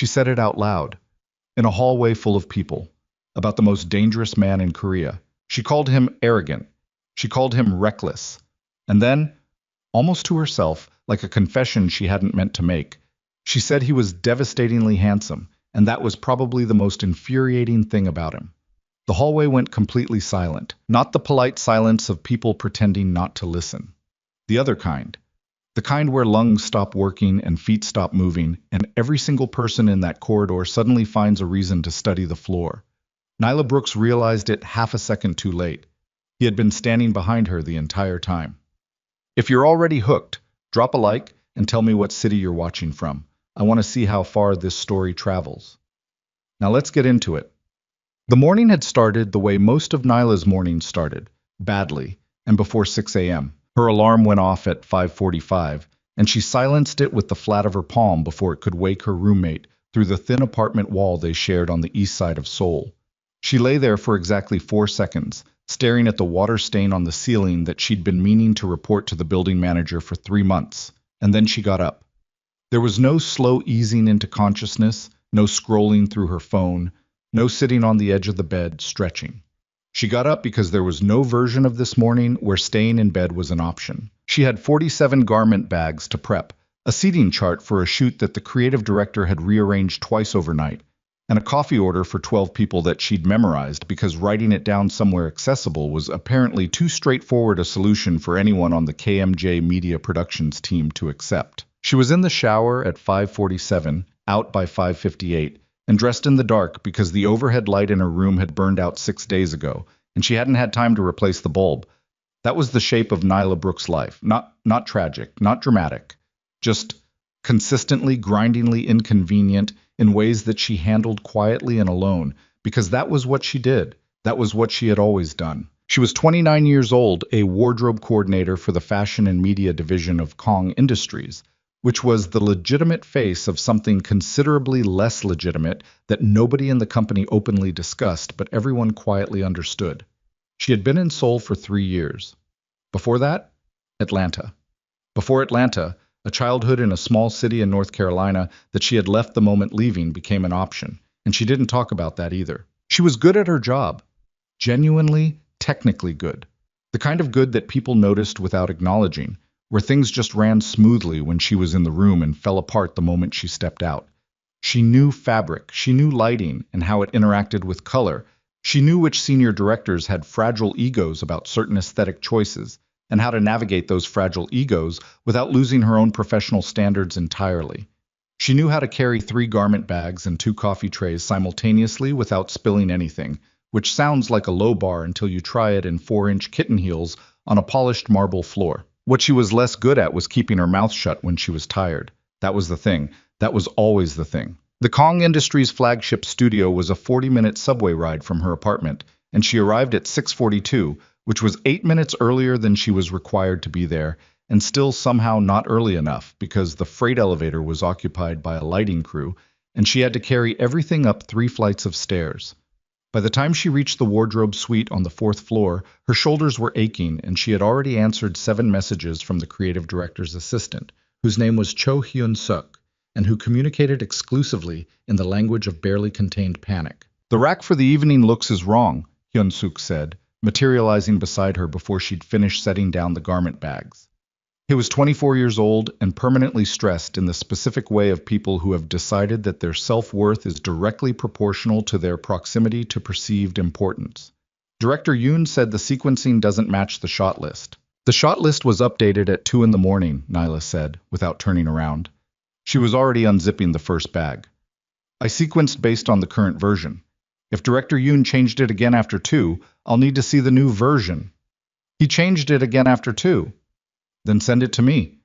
She said it out loud, in a hallway full of people, about the most dangerous man in Korea. She called him arrogant. She called him reckless. And then, almost to herself, like a confession she hadn't meant to make, she said he was devastatingly handsome, and that was probably the most infuriating thing about him. The hallway went completely silent, not the polite silence of people pretending not to listen. The other kind. The kind where lungs stop working and feet stop moving, and every single person in that corridor suddenly finds a reason to study the floor. Nyla Brooks realized it half a second too late. He had been standing behind her the entire time. If you're already hooked, drop a like and tell me what city you're watching from. I want to see how far this story travels. Now let's get into it. The morning had started the way most of Nyla's mornings started, badly, and before 6 a.m. Her alarm went off at 5:45, and she silenced it with the flat of her palm before it could wake her roommate through the thin apartment wall they shared on the east side of Seoul. She lay there for exactly 4 seconds, staring at the water stain on the ceiling that she'd been meaning to report to the building manager for 3 months, and then she got up. There was no slow easing into consciousness, no scrolling through her phone, no sitting on the edge of the bed, stretching. She got up because there was no version of this morning where staying in bed was an option. She had 47 garment bags to prep, a seating chart for a shoot that the creative director had rearranged twice overnight, and a coffee order for 12 people that she'd memorized because writing it down somewhere accessible was apparently too straightforward a solution for anyone on the KMJ Media Productions team to accept. She was in the shower at 5:47, out by 5:58, and dressed in the dark because the overhead light in her room had burned out 6 days ago, and she hadn't had time to replace the bulb. That was the shape of Nyla Brooks' life. Not tragic, not dramatic, just consistently, grindingly inconvenient in ways that she handled quietly and alone, because that was what she did. That was what she had always done. She was 29 years old, a wardrobe coordinator for the fashion and media division of Kong Industries, which was the legitimate face of something considerably less legitimate that nobody in the company openly discussed, but everyone quietly understood. She had been in Seoul for 3 years. Before that, Atlanta. Before Atlanta, a childhood in a small city in North Carolina that she had left the moment leaving became an option, and she didn't talk about that either. She was good at her job. Genuinely, technically good. The kind of good that people noticed without acknowledging, where things just ran smoothly when she was in the room and fell apart the moment she stepped out. She knew fabric, she knew lighting and how it interacted with color. She knew which senior directors had fragile egos about certain aesthetic choices, and how to navigate those fragile egos without losing her own professional standards entirely. She knew how to carry 3 garment bags and 2 coffee trays simultaneously without spilling anything, which sounds like a low bar until you try it in 4-inch kitten heels on a polished marble floor. What she was less good at was keeping her mouth shut when she was tired. That was the thing. That was always the thing. The Kong Industries flagship studio was a 40-minute subway ride from her apartment, and she arrived at 6:42, which was 8 minutes earlier than she was required to be there, and still somehow not early enough because the freight elevator was occupied by a lighting crew, and she had to carry everything up 3 flights of stairs. By the time she reached the wardrobe suite on the 4th floor, her shoulders were aching, and she had already answered 7 messages from the creative director's assistant, whose name was Cho Hyun-suk, and who communicated exclusively in the language of barely contained panic. "The rack for the evening looks is wrong," Hyun-suk said, materializing beside her before she'd finished setting down the garment bags. He was 24 years old and permanently stressed in the specific way of people who have decided that their self-worth is directly proportional to their proximity to perceived importance. Director Yoon said the sequencing doesn't match the shot list. The shot list was updated at 2 in the morning, Nyla said, without turning around. She was already unzipping the first bag. "I sequenced based on the current version. If Director Yoon changed it again after 2, I'll need to see the new version." "He changed it again after 2. "Then send it to me.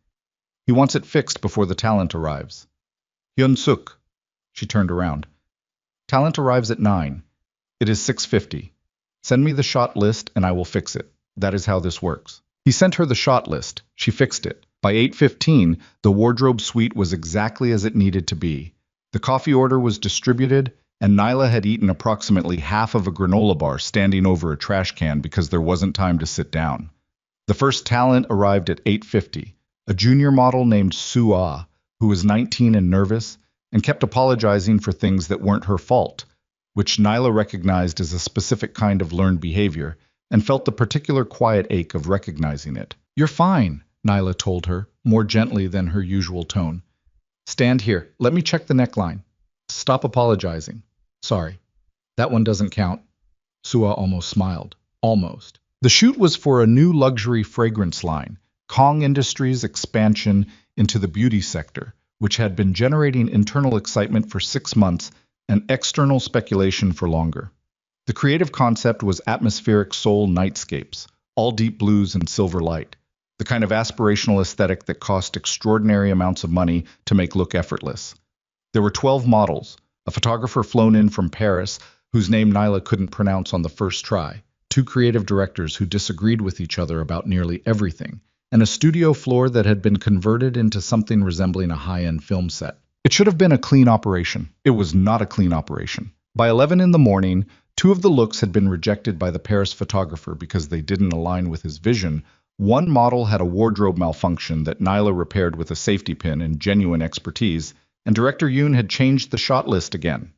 He wants it fixed before the talent arrives." "Hyun-suk." She turned around. "Talent arrives at 9. It is 6:50. Send me the shot list and I will fix it. That is how this works." He sent her the shot list. She fixed it. By 8:15, the wardrobe suite was exactly as it needed to be. The coffee order was distributed, and Nyla had eaten approximately half of a granola bar standing over a trash can because there wasn't time to sit down. The first talent arrived at 8:50, a junior model named Sue Ah, who was 19 and nervous, and kept apologizing for things that weren't her fault, which Nyla recognized as a specific kind of learned behavior and felt the particular quiet ache of recognizing it. "You're fine," Nyla told her, more gently than her usual tone. "Stand here. Let me check the neckline. Stop apologizing. Sorry. That one doesn't count." Sua almost smiled. Almost. The shoot was for a new luxury fragrance line, Kong Industries' expansion into the beauty sector, which had been generating internal excitement for 6 months and external speculation for longer. The creative concept was atmospheric soul nightscapes, all deep blues and silver light, the kind of aspirational aesthetic that cost extraordinary amounts of money to make look effortless. There were 12 models, a photographer flown in from Paris, whose name Nyla couldn't pronounce on the first try, 2 creative directors who disagreed with each other about nearly everything, and a studio floor that had been converted into something resembling a high-end film set. It should have been a clean operation. It was not a clean operation. By 11 in the morning, 2 of the looks had been rejected by the Paris photographer because they didn't align with his vision. One model had a wardrobe malfunction that Nyla repaired with a safety pin and genuine expertise, and director Yoon had changed the shot list again.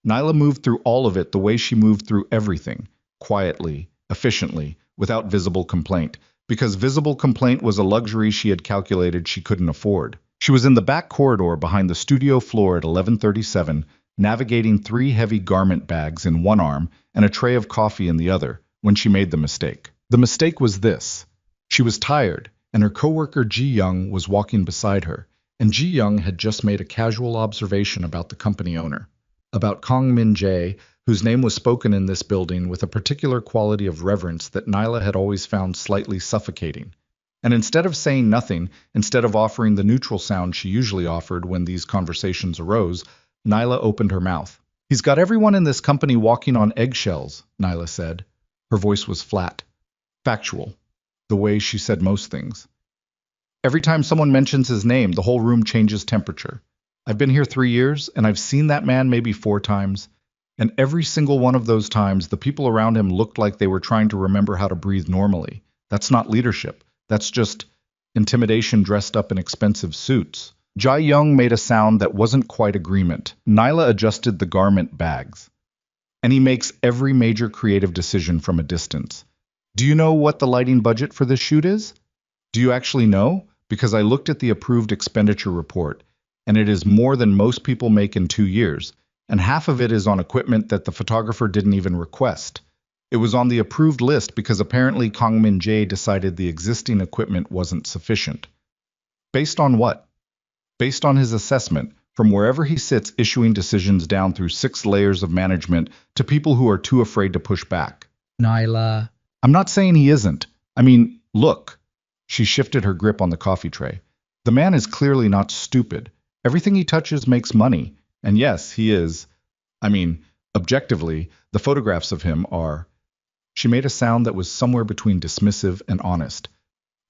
Nyla moved through all of it the way she moved through everything, quietly, efficiently, without visible complaint, because visible complaint was a luxury she had calculated she couldn't afford. She was in the back corridor behind the studio floor at 11:37, navigating 3 heavy garment bags in one arm and a tray of coffee in the other, when she made the mistake. The mistake was this. She was tired, and her coworker Ji-young was walking beside her, and Ji-young had just made a casual observation about the company owner, about Kong Min-jae, whose name was spoken in this building with a particular quality of reverence that Nyla had always found slightly suffocating. And instead of saying nothing, instead of offering the neutral sound she usually offered when these conversations arose, Nyla opened her mouth. "He's got everyone in this company walking on eggshells," Nyla said. Her voice was flat, factual, the way she said most things. "Every time someone mentions his name, the whole room changes temperature. I've been here 3 years, and I've seen that man maybe 4 times. And every single one of those times, the people around him looked like they were trying to remember how to breathe normally. That's not leadership. That's just intimidation dressed up in expensive suits." Jae-young made a sound that wasn't quite agreement. Nyla adjusted the garment bags. "And he makes every major creative decision from a distance. Do you know what the lighting budget for this shoot is? Do you actually know? Because I looked at the approved expenditure report, and it is more than most people make in 2 years, and half of it is on equipment that the photographer didn't even request. It was on the approved list because apparently Kong Min-jae decided the existing equipment wasn't sufficient." Based on what? Based on his assessment, from wherever he sits issuing decisions down through 6 layers of management to people who are too afraid to push back. "Nyla." "I'm not saying he isn't. I mean, look." She shifted her grip on the coffee tray. "The man is clearly not stupid. Everything he touches makes money. And yes, he is. I mean, objectively, the photographs of him are." She made a sound that was somewhere between dismissive and honest.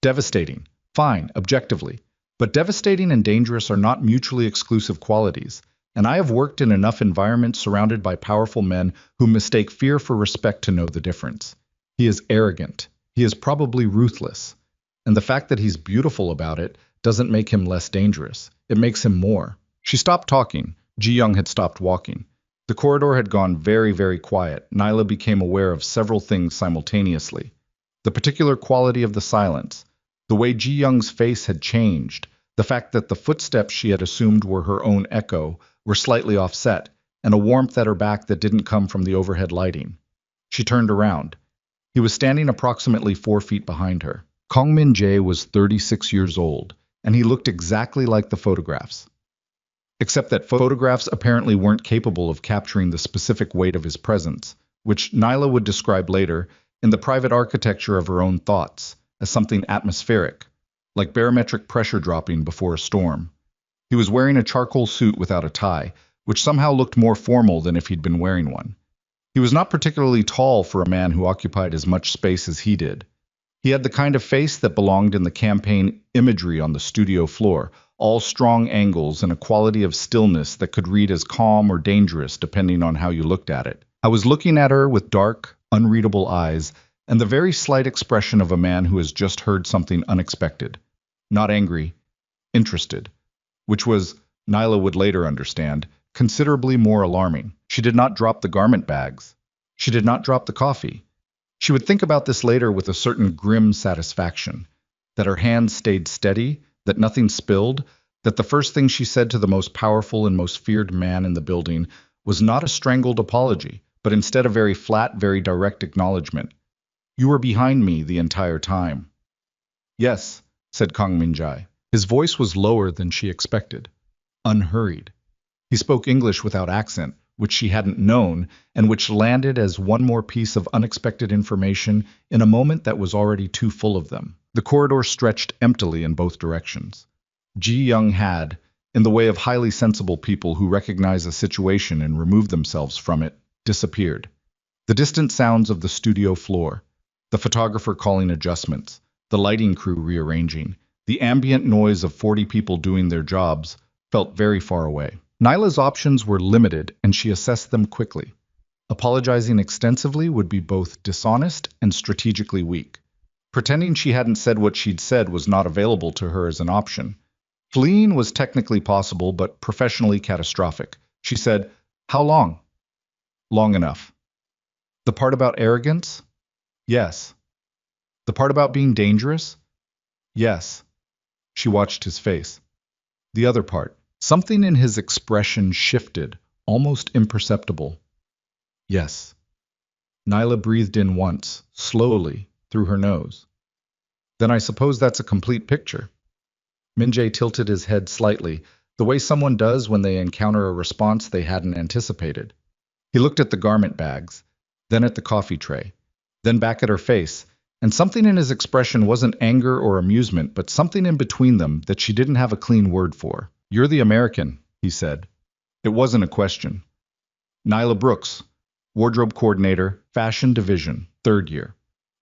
"Devastating. Fine, objectively. But devastating and dangerous are not mutually exclusive qualities, and I have worked in enough environments surrounded by powerful men who mistake fear for respect to know the difference. He is arrogant. He is probably ruthless. And the fact that he's beautiful about it doesn't make him less dangerous. It makes him more." She stopped talking. Ji-young had stopped walking. The corridor had gone very, very quiet. Nyla became aware of several things simultaneously. The particular quality of the silence, the way Ji-young's face had changed, the fact that the footsteps she had assumed were her own echo were slightly offset, and a warmth at her back that didn't come from the overhead lighting. She turned around. He was standing approximately 4 feet behind her. Kong Min-jae was 36 years old, and he looked exactly like the photographs. Except that photographs apparently weren't capable of capturing the specific weight of his presence, which Nyla would describe later in the private architecture of her own thoughts as something atmospheric, like barometric pressure dropping before a storm. He was wearing a charcoal suit without a tie, which somehow looked more formal than if he'd been wearing one. He was not particularly tall for a man who occupied as much space as he did. He had the kind of face that belonged in the campaign imagery on the studio floor, all strong angles and a quality of stillness that could read as calm or dangerous depending on how you looked at it. I was looking at her with dark, unreadable eyes and the very slight expression of a man who has just heard something unexpected. Not angry, interested, which was Nyla would later understand, considerably more alarming. She did not drop the garment bags. She did not drop the coffee. She would think about this later with a certain grim satisfaction, that her hands stayed steady, that nothing spilled, that the first thing she said to the most powerful and most feared man in the building was not a strangled apology, but instead a very flat, very direct acknowledgement. You were behind me the entire time. Yes, said Kang Minjai. His voice was lower than she expected, unhurried. He spoke English without accent, which she hadn't known, and which landed as one more piece of unexpected information in a moment that was already too full of them. The corridor stretched emptily in both directions. Ji Young had, in the way of highly sensible people who recognize a situation and remove themselves from it, disappeared. The distant sounds of the studio floor, the photographer calling adjustments, the lighting crew rearranging, the ambient noise of 40 people doing their jobs, felt very far away. Nyla's options were limited, and she assessed them quickly. Apologizing extensively would be both dishonest and strategically weak. Pretending she hadn't said what she'd said was not available to her as an option. Fleeing was technically possible, but professionally catastrophic. She said, "How long?" "Long enough." "The part about arrogance?" "Yes." "The part about being dangerous?" "Yes." She watched his face. "The other part." Something in his expression shifted, almost imperceptible. "Yes." Nyla breathed in once, slowly, through her nose. "Then I suppose that's a complete picture." Minjay tilted his head slightly, the way someone does when they encounter a response they hadn't anticipated. He looked at the garment bags, then at the coffee tray, then back at her face, and something in his expression wasn't anger or amusement, but something in between them that she didn't have a clean word for. "You're the American," he said. It wasn't a question. "Nyla Brooks, wardrobe coordinator, fashion division, 3rd year."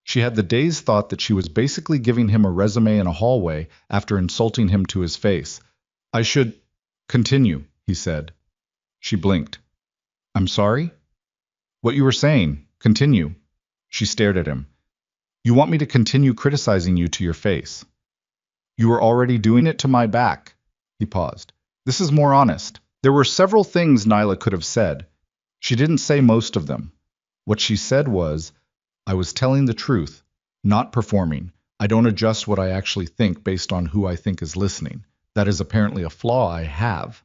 She had the dazed thought that she was basically giving him a resume in a hallway after insulting him to his face. "I should continue," he said. She blinked. "I'm sorry?" "What you were saying. Continue." She stared at him. "You want me to continue criticizing you to your face?" "You were already doing it to my back." He paused. "This is more honest." There were several things Nyla could have said. She didn't say most of them. What she said was, "I was telling the truth, not performing. I don't adjust what I actually think based on who I think is listening. That is apparently a flaw I have."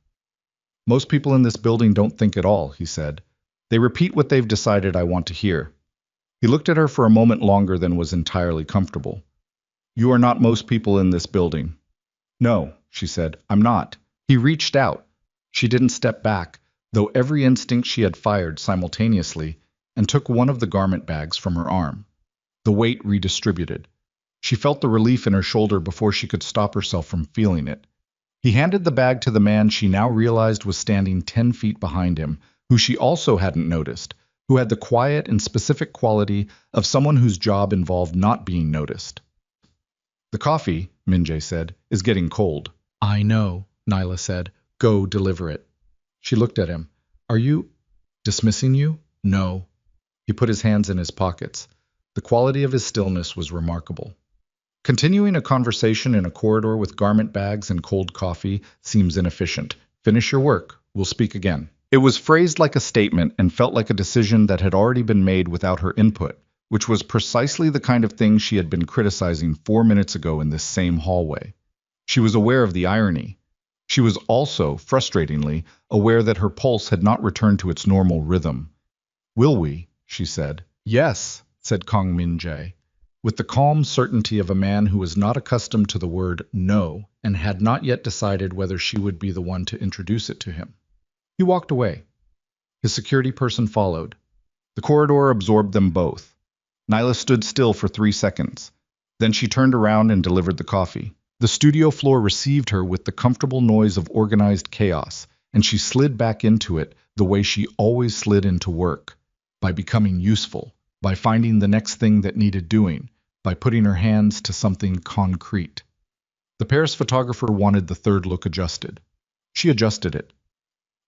"Most people in this building don't think at all," he said. "They repeat what they've decided I want to hear." He looked at her for a moment longer than was entirely comfortable. "You are not most people in this building." "No," she said, "I'm not." He reached out. She didn't step back, though every instinct she had fired simultaneously, and took one of the garment bags from her arm. The weight redistributed. She felt the relief in her shoulder before she could stop herself from feeling it. He handed the bag to the man she now realized was standing 10 feet behind him, who she also hadn't noticed, who had the quiet and specific quality of someone whose job involved not being noticed. "The coffee," Minjay said, "is getting cold." "I know," Nyla said. "Go deliver it." She looked at him. "Are you dismissing you?" "No." He put his hands in his pockets. The quality of his stillness was remarkable. "Continuing a conversation in a corridor with garment bags and cold coffee seems inefficient. Finish your work. We'll speak again." It was phrased like a statement and felt like a decision that had already been made without her input, which was precisely the kind of thing she had been criticizing 4 minutes ago in this same hallway. She was aware of the irony. She was also, frustratingly, aware that her pulse had not returned to its normal rhythm. "Will we?" she said. "Yes," said Kang Min-jae, with the calm certainty of a man who was not accustomed to the word no and had not yet decided whether she would be the one to introduce it to him. He walked away. His security person followed. The corridor absorbed them both. Nyla stood still for 3 seconds. Then she turned around and delivered the coffee. The studio floor received her with the comfortable noise of organized chaos, and she slid back into it the way she always slid into work, by becoming useful, by finding the next thing that needed doing, by putting her hands to something concrete. The Paris photographer wanted the third look adjusted. She adjusted it.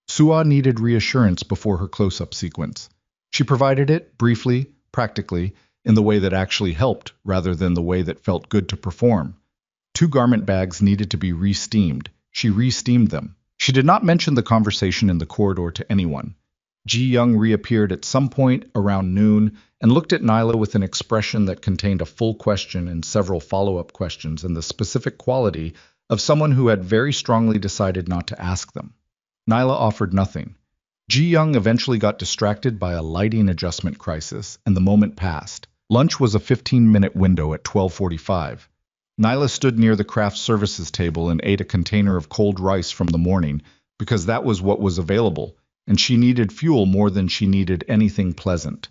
Sua needed reassurance before her close-up sequence. She provided it, briefly, practically, in the way that actually helped, rather than the way that felt good to perform. 2 garment bags needed to be re-steamed. She re-steamed them. She did not mention the conversation in the corridor to anyone. Ji Young reappeared at some point around noon and looked at Nyla with an expression that contained a full question and several follow-up questions and the specific quality of someone who had very strongly decided not to ask them. Nyla offered nothing. Ji Young eventually got distracted by a lighting adjustment crisis, and the moment passed. Lunch was a 15-minute window at 12:45. Nyla stood near the craft services table and ate a container of cold rice from the morning because that was what was available, and she needed fuel more than she needed anything pleasant.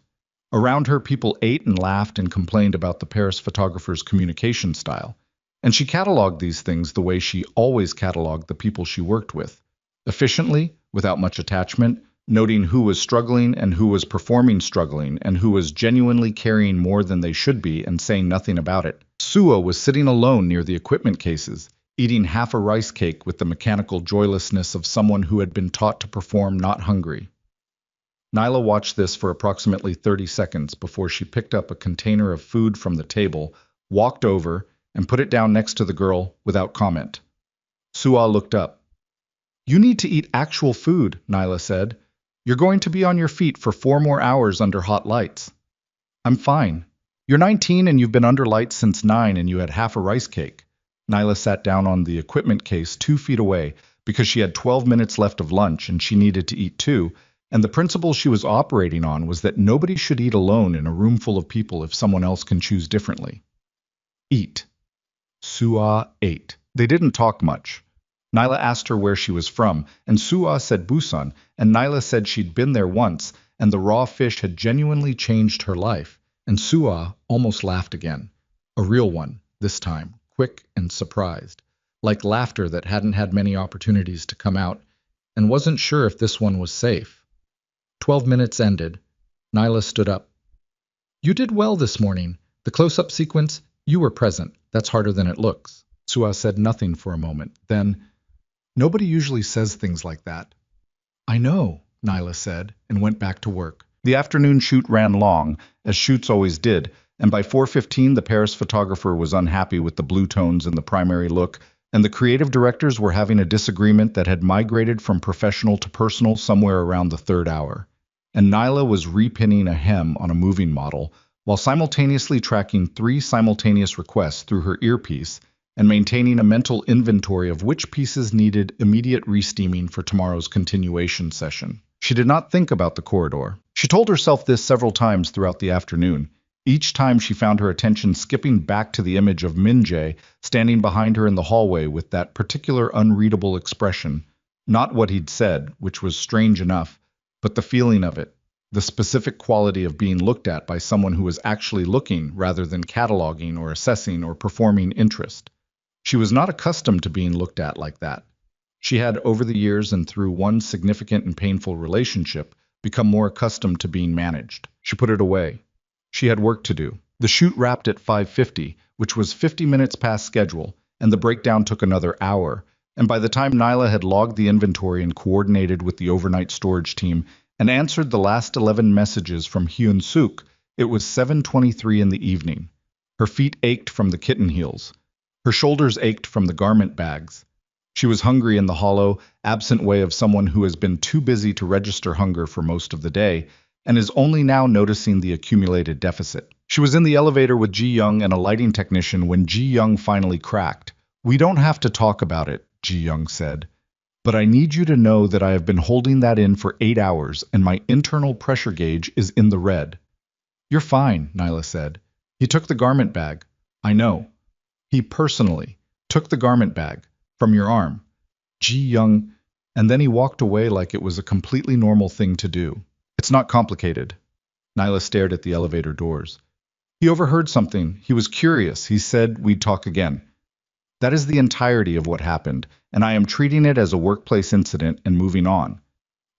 Around her, people ate and laughed and complained about the Paris photographer's communication style, and she cataloged these things the way she always cataloged the people she worked with, efficiently, without much attachment, noting who was struggling and who was performing struggling and who was genuinely carrying more than they should be and saying nothing about it. Suo was sitting alone near the equipment cases, eating half a rice cake with the mechanical joylessness of someone who had been taught to perform not hungry. Nyla watched this for approximately 30 seconds before she picked up a container of food from the table, walked over, and put it down next to the girl without comment. Suo looked up. "You need to eat actual food," Nyla said. "You're going to be on your feet for 4 more hours under hot lights." "I'm fine. You're 19 and you've been under lights since 9 and you had half a rice cake." Nyla sat down on the equipment case 2 feet away because she had 12 minutes left of lunch and she needed to eat too, and the principle she was operating on was that nobody should eat alone in a room full of people if someone else can choose differently. Eat. Suo ate. They didn't talk much. Nyla asked her where she was from, and Suo said Busan, and Nyla said she'd been there once, and the raw fish had genuinely changed her life, and Suo almost laughed again. A real one, this time, quick and surprised, like laughter that hadn't had many opportunities to come out, and wasn't sure if this one was safe. 12 minutes ended. Nyla stood up. "You did well this morning. The close-up sequence, you were present. That's harder than it looks." Suo said nothing for a moment. Then, "Nobody usually says things like that." "I know," Nyla said, and went back to work. The afternoon shoot ran long, as shoots always did, and by 4:15 the Paris photographer was unhappy with the blue tones in the primary look, and the creative directors were having a disagreement that had migrated from professional to personal somewhere around the 3rd hour. And Nyla was repinning a hem on a moving model, while simultaneously tracking 3 simultaneous requests through her earpiece and maintaining a mental inventory of which pieces needed immediate re-steaming for tomorrow's continuation session. She did not think about the corridor. She told herself this several times throughout the afternoon. Each time she found her attention skipping back to the image of Min-jae standing behind her in the hallway with that particular unreadable expression, not what he'd said, which was strange enough, but the feeling of it, the specific quality of being looked at by someone who was actually looking rather than cataloging or assessing or performing interest. She was not accustomed to being looked at like that. She had, over the years and through one significant and painful relationship, become more accustomed to being managed. She put it away. She had work to do. The shoot wrapped at 5:50, which was 50 minutes past schedule, and the breakdown took another hour, and by the time Nyla had logged the inventory and coordinated with the overnight storage team and answered the last 11 messages from Hyun Suk, it was 7:23 in the evening. Her feet ached from the kitten heels. Her shoulders ached from the garment bags. She was hungry in the hollow, absent way of someone who has been too busy to register hunger for most of the day and is only now noticing the accumulated deficit. She was in the elevator with Ji Young and a lighting technician when Ji Young finally cracked. "We don't have to talk about it," Ji Young said, "but I need you to know that I have been holding that in for 8 hours and my internal pressure gauge is in the red." "You're fine," Nyla said. "He took the garment bag." "I know. He personally took the garment bag from your arm." Ji Young, and then he walked away like it was a completely normal thing to do. "It's not complicated." Nyla stared at the elevator doors. "He overheard something. He was curious. He said we'd talk again." That is the entirety of what happened, and I am treating it as a workplace incident and moving on.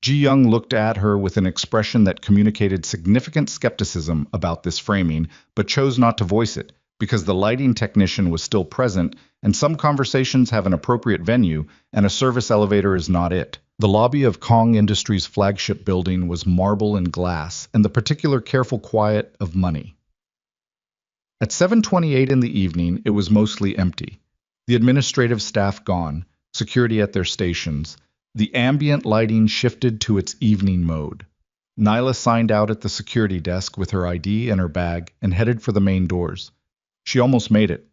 Ji Young looked at her with an expression that communicated significant skepticism about this framing, but chose not to voice it, because the lighting technician was still present, and some conversations have an appropriate venue, and a service elevator is not it. The lobby of Kong Industries' flagship building was marble and glass, and the particular careful quiet of money. At 7:28 in the evening, it was mostly empty. The administrative staff gone, security at their stations, The ambient lighting shifted to its evening mode. Nyla signed out at the security desk with her ID and her bag and headed for the main doors. She almost made it.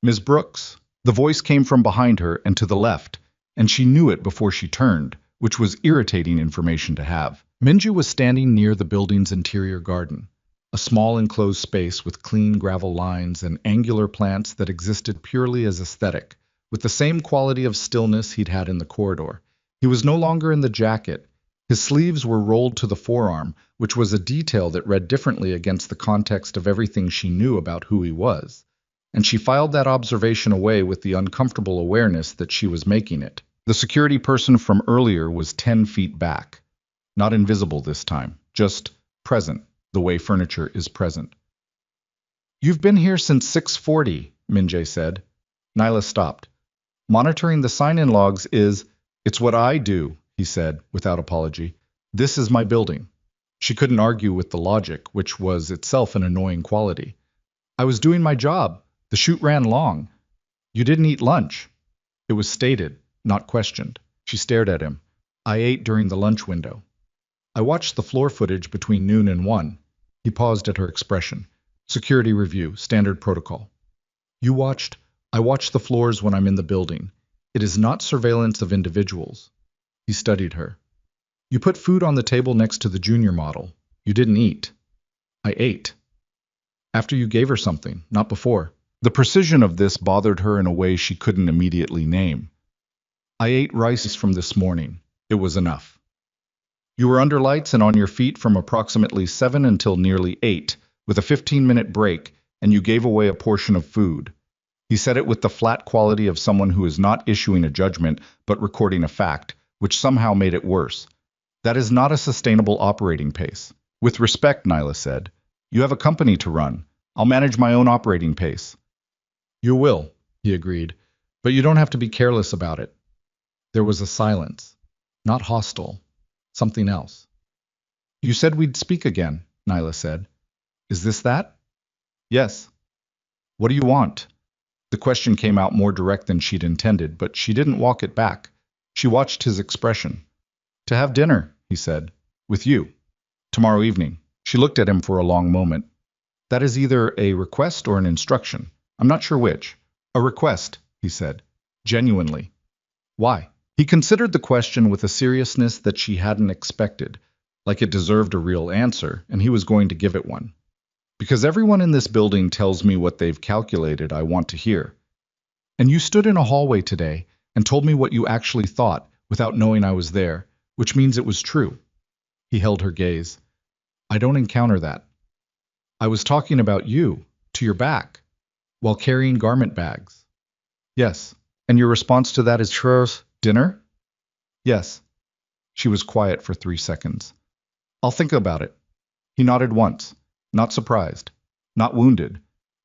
"Ms. Brooks." The voice came from behind her and to the left, and she knew it before she turned, which was irritating information to have. Minju was standing near the building's interior garden, a small enclosed space with clean gravel lines and angular plants that existed purely as aesthetic, with the same quality of stillness he'd had in the corridor. He was no longer in the jacket. His sleeves were rolled to the forearm, which was a detail that read differently against the context of everything she knew about who he was. And she filed that observation away with the uncomfortable awareness that she was making it. The security person from earlier was 10 feet back. Not invisible this time, just present, the way furniture is present. "You've been here since 6:40, Minjae said. Nyla stopped. "Monitoring the sign-in logs it's what I do," he said, without apology. "This is my building." She couldn't argue with the logic, which was itself an annoying quality. "I was doing my job. The shoot ran long. You didn't eat lunch." It was stated, not questioned. She stared at him. "I ate during the lunch window. I watched the floor footage between noon and 1. He paused at her expression. "Security review, standard protocol." I watch the floors when I'm in the building. It is not surveillance of individuals." He studied her. "You put food on the table next to the junior model. You didn't eat." "I ate." "After you gave her something, not before." The precision of this bothered her in a way she couldn't immediately name. "I ate rice from this morning. It was enough." "You were under lights and on your feet from approximately 7 until nearly 8, with a 15-minute break, and you gave away a portion of food." He said it with the flat quality of someone who is not issuing a judgment, but recording a fact, which somehow made it worse. "That is not a sustainable operating pace." "With respect," Nyla said. "You have a company to run. I'll manage my own operating pace." "You will," he agreed, "but you don't have to be careless about it." There was a silence. Not hostile. Something else. "You said we'd speak again," Nyla said. "Is this that?" "Yes." "What do you want?" The question came out more direct than she'd intended, but she didn't walk it back. She watched his expression. "To have dinner," he said. "With you. Tomorrow evening." She looked at him for a long moment. "That is either a request or an instruction. I'm not sure which." "A request," he said. Genuinely. "Why?" He considered the question with a seriousness that she hadn't expected, like it deserved a real answer, and he was going to give it one. "Because everyone in this building tells me what they've calculated I want to hear. And you stood in a hallway today and told me what you actually thought without knowing I was there, which means it was true." He held her gaze. "I don't encounter that. I was talking about you, to your back, while carrying garment bags." "Yes. And your response to that is churros, dinner?" "Yes." She was quiet for 3 seconds. "I'll think about it." He nodded once. Not surprised, not wounded,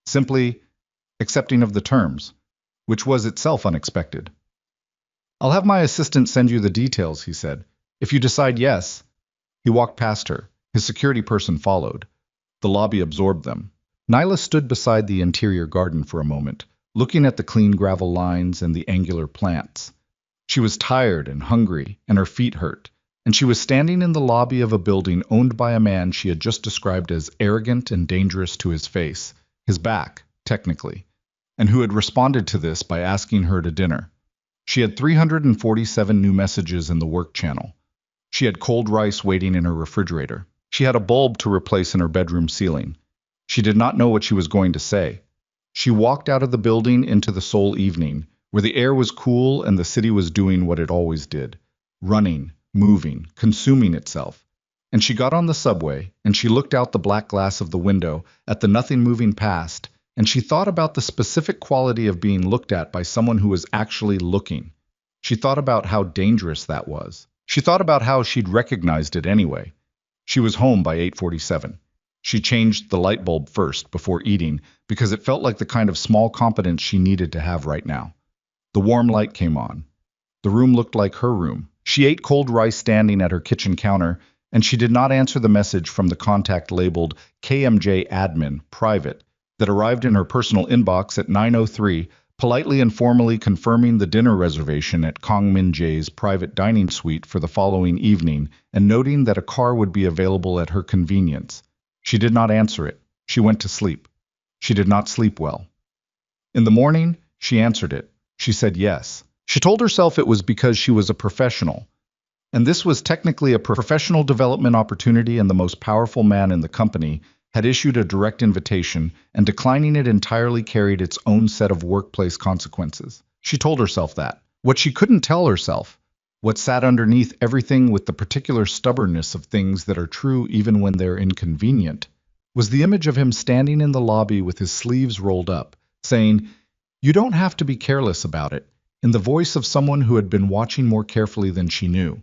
simply accepting of the terms, which was itself unexpected. "I'll have my assistant send you the details," he said. "If you decide yes." He walked past her. His security person followed. The lobby absorbed them. Nyla stood beside the interior garden for a moment, looking at the clean gravel lines and the angular plants. She was tired and hungry, and her feet hurt. And she was standing in the lobby of a building owned by a man she had just described as arrogant and dangerous to his face, his back, technically, and who had responded to this by asking her to dinner. She had 347 new messages in the work channel. She had cold rice waiting in her refrigerator. She had a bulb to replace in her bedroom ceiling. She did not know what she was going to say. She walked out of the building into the Seoul evening, where the air was cool and the city was doing what it always did, running, moving, consuming itself. And she got on the subway, and she looked out the black glass of the window at the nothing moving past, and she thought about the specific quality of being looked at by someone who was actually looking. She thought about how dangerous that was. She thought about how she'd recognized it anyway. She was home by 8:47. She changed the light bulb first before eating because it felt like the kind of small competence she needed to have right now. The warm light came on. The room looked like her room. She ate cold rice standing at her kitchen counter, and she did not answer the message from the contact labeled KMJ Admin Private that arrived in her personal inbox at 9:03 politely and formally confirming the dinner reservation at Kang Min Jae's private dining suite for the following evening and noting that a car would be available at her convenience. She did not answer it. She went to sleep. She did not sleep well. In the morning, she answered it. She said yes. She told herself it was because she was a professional. And this was technically a professional development opportunity, and the most powerful man in the company had issued a direct invitation, and declining it entirely carried its own set of workplace consequences. She told herself that. What she couldn't tell herself, what sat underneath everything with the particular stubbornness of things that are true even when they're inconvenient, was the image of him standing in the lobby with his sleeves rolled up, saying, "You don't have to be careless about it," in the voice of someone who had been watching more carefully than she knew.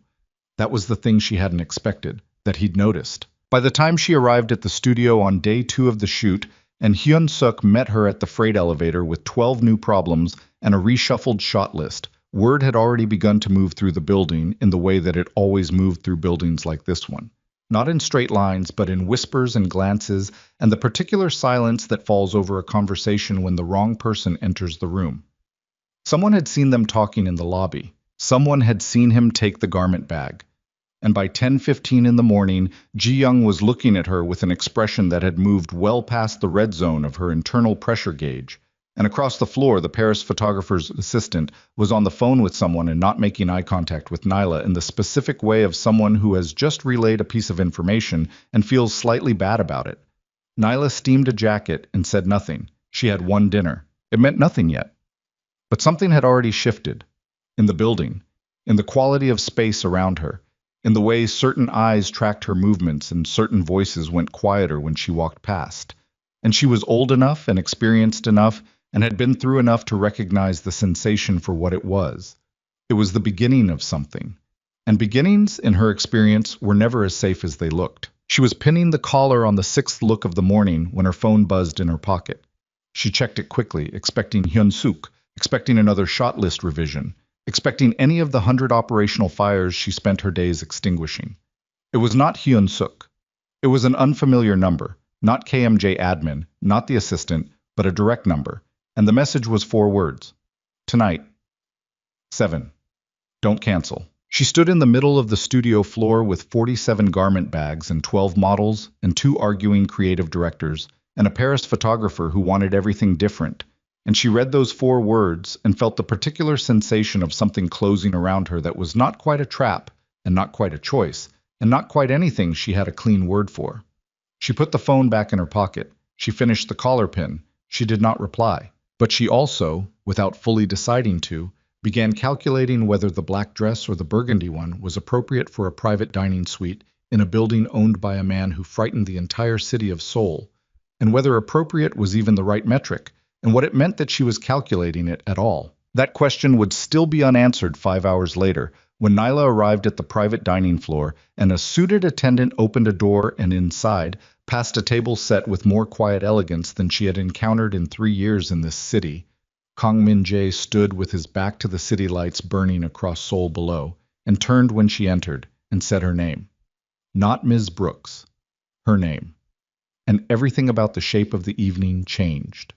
That was the thing she hadn't expected, that he'd noticed. By the time she arrived at the studio on day 2 of the shoot, and Hyun-suk met her at the freight elevator with 12 new problems and a reshuffled shot list, word had already begun to move through the building in the way that it always moved through buildings like this one. Not in straight lines, but in whispers and glances, and the particular silence that falls over a conversation when the wrong person enters the room. Someone had seen them talking in the lobby. Someone had seen him take the garment bag. And by 10:15 in the morning, Ji-young was looking at her with an expression that had moved well past the red zone of her internal pressure gauge. And across the floor, the Paris photographer's assistant was on the phone with someone and not making eye contact with Nyla in the specific way of someone who has just relayed a piece of information and feels slightly bad about it. Nyla steamed a jacket and said nothing. She had one dinner. It meant nothing yet. But something had already shifted. In the building, in the quality of space around her, in the way certain eyes tracked her movements and certain voices went quieter when she walked past. And she was old enough and experienced enough and had been through enough to recognize the sensation for what it was. It was the beginning of something. And beginnings, in her experience, were never as safe as they looked. She was pinning the collar on the 6th look of the morning when her phone buzzed in her pocket. She checked it quickly, expecting Hyun-suk, expecting another shot list revision, expecting any of the 100 operational fires she spent her days extinguishing. It was not Hyun-suk. It was an unfamiliar number, not KMJ admin, not the assistant, but a direct number, and the message was 4 words. Tonight. 7. Don't cancel. She stood in the middle of the studio floor with 47 garment bags and 12 models and 2 arguing creative directors and a Paris photographer who wanted everything different. And she read those 4 words and felt the particular sensation of something closing around her that was not quite a trap, and not quite a choice, and not quite anything she had a clean word for. She put the phone back in her pocket. She finished the collar pin. She did not reply. But she also, without fully deciding to, began calculating whether the black dress or the burgundy one was appropriate for a private dining suite in a building owned by a man who frightened the entire city of Seoul, and whether appropriate was even the right metric, and what it meant that she was calculating it at all. That question would still be unanswered 5 hours later, when Nyla arrived at the private dining floor, and a suited attendant opened a door and inside, past a table set with more quiet elegance than she had encountered in 3 years in this city, Kang Min Jae stood with his back to the city lights burning across Seoul below, and turned when she entered, and said her name. Not Ms. Brooks. Her name. And everything about the shape of the evening changed.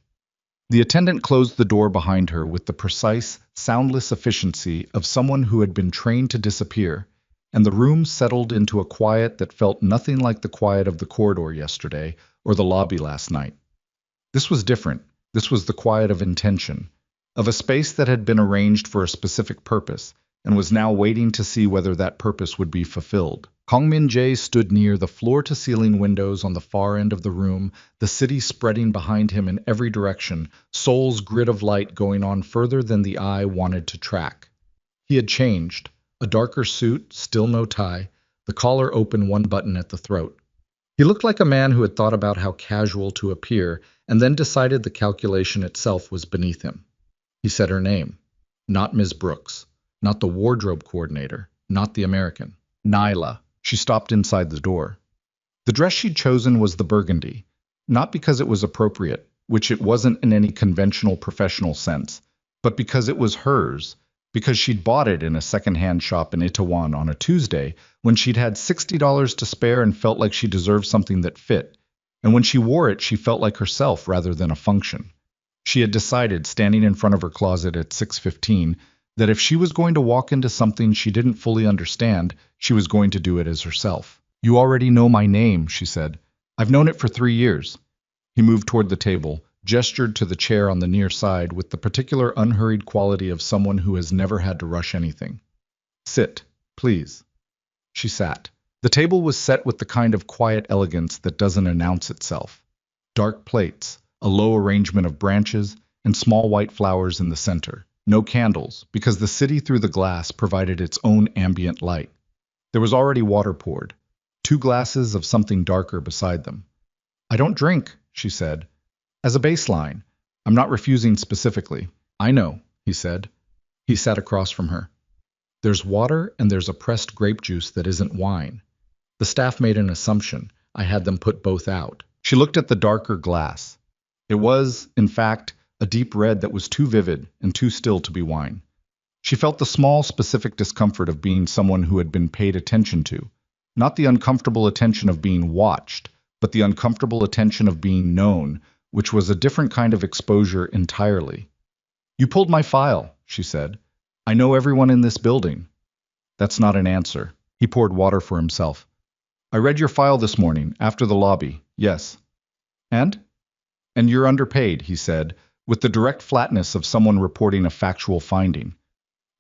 The attendant closed the door behind her with the precise, soundless efficiency of someone who had been trained to disappear, and the room settled into a quiet that felt nothing like the quiet of the corridor yesterday or the lobby last night. This was different. This was the quiet of intention, of a space that had been arranged for a specific purpose, and was now waiting to see whether that purpose would be fulfilled. Kang Min Jae stood near the floor-to-ceiling windows on the far end of the room, the city spreading behind him in every direction, Seoul's grid of light going on further than the eye wanted to track. He had changed. A darker suit, still no tie, the collar open 1 button at the throat. He looked like a man who had thought about how casual to appear, and then decided the calculation itself was beneath him. He said her name. Not Ms. Brooks. Not the wardrobe coordinator. Not the American. Nyla. She stopped inside the door. The dress she'd chosen was the burgundy, not because it was appropriate, which it wasn't in any conventional professional sense, but because it was hers, because she'd bought it in a second-hand shop in Itaewon on a Tuesday when she'd had $60 to spare and felt like she deserved something that fit, and when she wore it she felt like herself rather than a function. She had decided, standing in front of her closet at 6:15, that if she was going to walk into something she didn't fully understand, she was going to do it as herself. "You already know my name," she said. "I've known it for 3 years." He moved toward the table, gestured to the chair on the near side with the particular unhurried quality of someone who has never had to rush anything. "Sit, please." She sat. The table was set with the kind of quiet elegance that doesn't announce itself. Dark plates, a low arrangement of branches, and small white flowers in the center. No candles, because the city through the glass provided its own ambient light. There was already water poured. 2 glasses of something darker beside them. "I don't drink," she said. "As a baseline. I'm not refusing specifically." "I know," he said. He sat across from her. "There's water and there's a pressed grape juice that isn't wine. The staff made an assumption. I had them put both out." She looked at the darker glass. It was, in fact, a deep red that was too vivid and too still to be wine. She felt the small, specific discomfort of being someone who had been paid attention to. Not the uncomfortable attention of being watched, but the uncomfortable attention of being known, which was a different kind of exposure entirely. "You pulled my file," she said. "I know everyone in this building." That's not an answer. He poured water for himself. "I read your file this morning, after the lobby, yes." "And?" "And you're underpaid," he said, with the direct flatness of someone reporting a factual finding.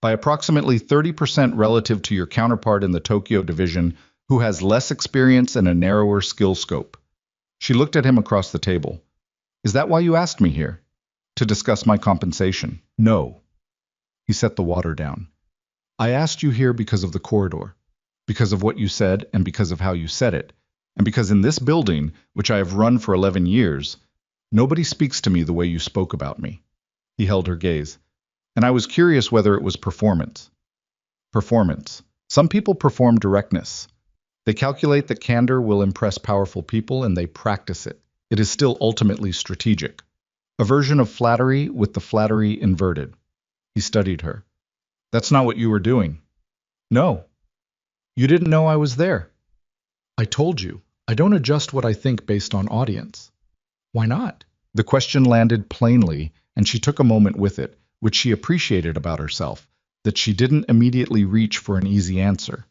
"By approximately 30% relative to your counterpart in the Tokyo division, who has less experience and a narrower skill scope." She looked at him across the table. "Is that why you asked me here? To discuss my compensation?" "No." He set the water down. "I asked you here because of the corridor, because of what you said and because of how you said it, and because in this building, which I have run for 11 years, nobody speaks to me the way you spoke about me." He held her gaze. "And I was curious whether it was performance." "Performance. Some people perform directness. They calculate that candor will impress powerful people and they practice it. It is still ultimately strategic. A version of flattery with the flattery inverted." He studied her. "That's not what you were doing." "No." "You didn't know I was there." "I told you, I don't adjust what I think based on audience." "Why not?" The question landed plainly, and she took a moment with it, which she appreciated about herself, that she didn't immediately reach for an easy answer.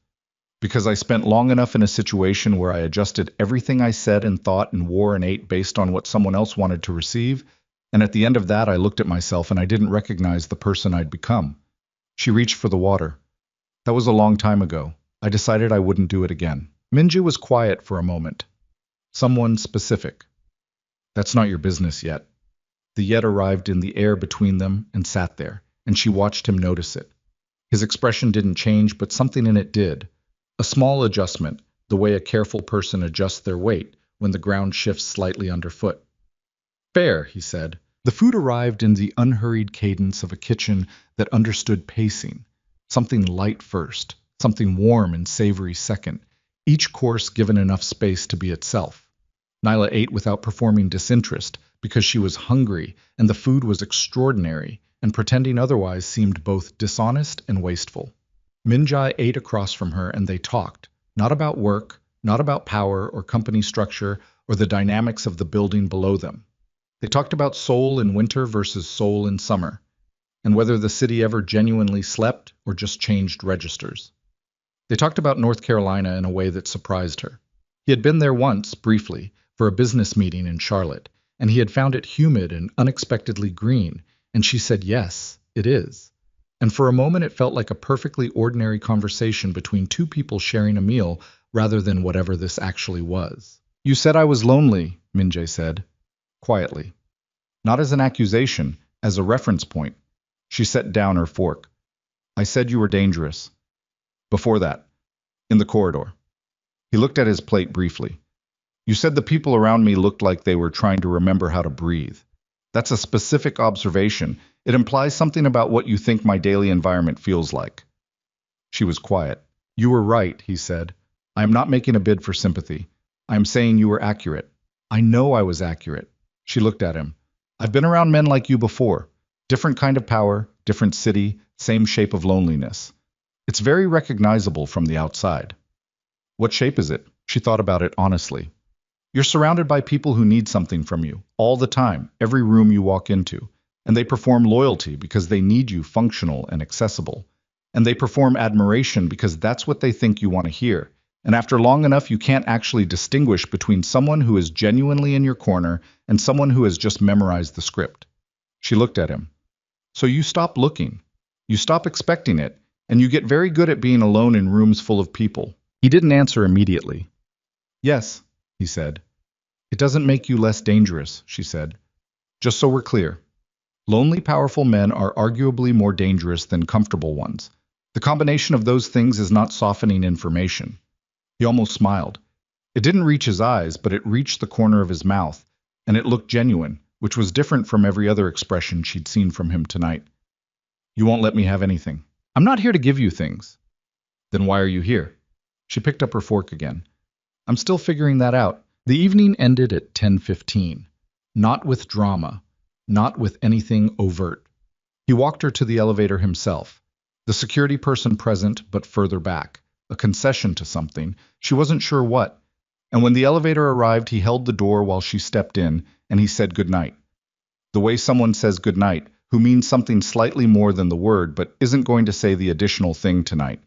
"Because I spent long enough in a situation where I adjusted everything I said and thought and wore and ate based on what someone else wanted to receive, and at the end of that I looked at myself and I didn't recognize the person I'd become." She reached for the water. "That was a long time ago. I decided I wouldn't do it again." Minji was quiet for a moment. "Someone specific?" "That's not your business yet." The yet arrived in the air between them and sat there, and she watched him notice it. His expression didn't change, but something in it did. A small adjustment, the way a careful person adjusts their weight when the ground shifts slightly underfoot. "Fair," he said. The food arrived in the unhurried cadence of a kitchen that understood pacing. Something light first, something warm and savory second, each course given enough space to be itself. Nyla ate without performing disinterest, because she was hungry and the food was extraordinary, and pretending otherwise seemed both dishonest and wasteful. Minjai ate across from her and they talked, not about work, not about power or company structure or the dynamics of the building below them. They talked about soul in winter versus soul in summer, and whether the city ever genuinely slept or just changed registers. They talked about North Carolina in a way that surprised her. He had been there once, briefly, for a business meeting in Charlotte, and he had found it humid and unexpectedly green, and she said, "Yes, it is." And for a moment it felt like a perfectly ordinary conversation between 2 people sharing a meal rather than whatever this actually was. "You said I was lonely," Minjae said, quietly. Not as an accusation, as a reference point. She set down her fork. "I said you were dangerous." "Before that, in the corridor." He looked at his plate briefly. "You said the people around me looked like they were trying to remember how to breathe. That's a specific observation. It implies something about what you think my daily environment feels like." She was quiet. "You were right," he said. "I am not making a bid for sympathy. I am saying you were accurate." "I know I was accurate." She looked at him. "I've been around men like you before. Different kind of power, different city, same shape of loneliness. It's very recognizable from the outside." "What shape is it?" She thought about it honestly. You're surrounded by people who need something from you, all the time, every room you walk into. And they perform loyalty because they need you functional and accessible. And they perform admiration because that's what they think you want to hear. And after long enough, you can't actually distinguish between someone who is genuinely in your corner and someone who has just memorized the script. She looked at him. So you stop looking. You stop expecting it, and you get very good at being alone in rooms full of people. He didn't answer immediately. Yes, he said. It doesn't make you less dangerous, she said. Just so we're clear. Lonely, powerful men are arguably more dangerous than comfortable ones. The combination of those things is not softening information. He almost smiled. It didn't reach his eyes, but it reached the corner of his mouth, and it looked genuine, which was different from every other expression she'd seen from him tonight. You won't let me have anything. I'm not here to give you things. Then why are you here? She picked up her fork again. I'm still figuring that out. The evening ended at 10:15. Not with drama. Not with anything overt. He walked her to the elevator himself. The security person present, but further back. A concession to something. She wasn't sure what. And when the elevator arrived, he held the door while she stepped in, and he said goodnight. The way someone says goodnight, who means something slightly more than the word, but isn't going to say the additional thing tonight.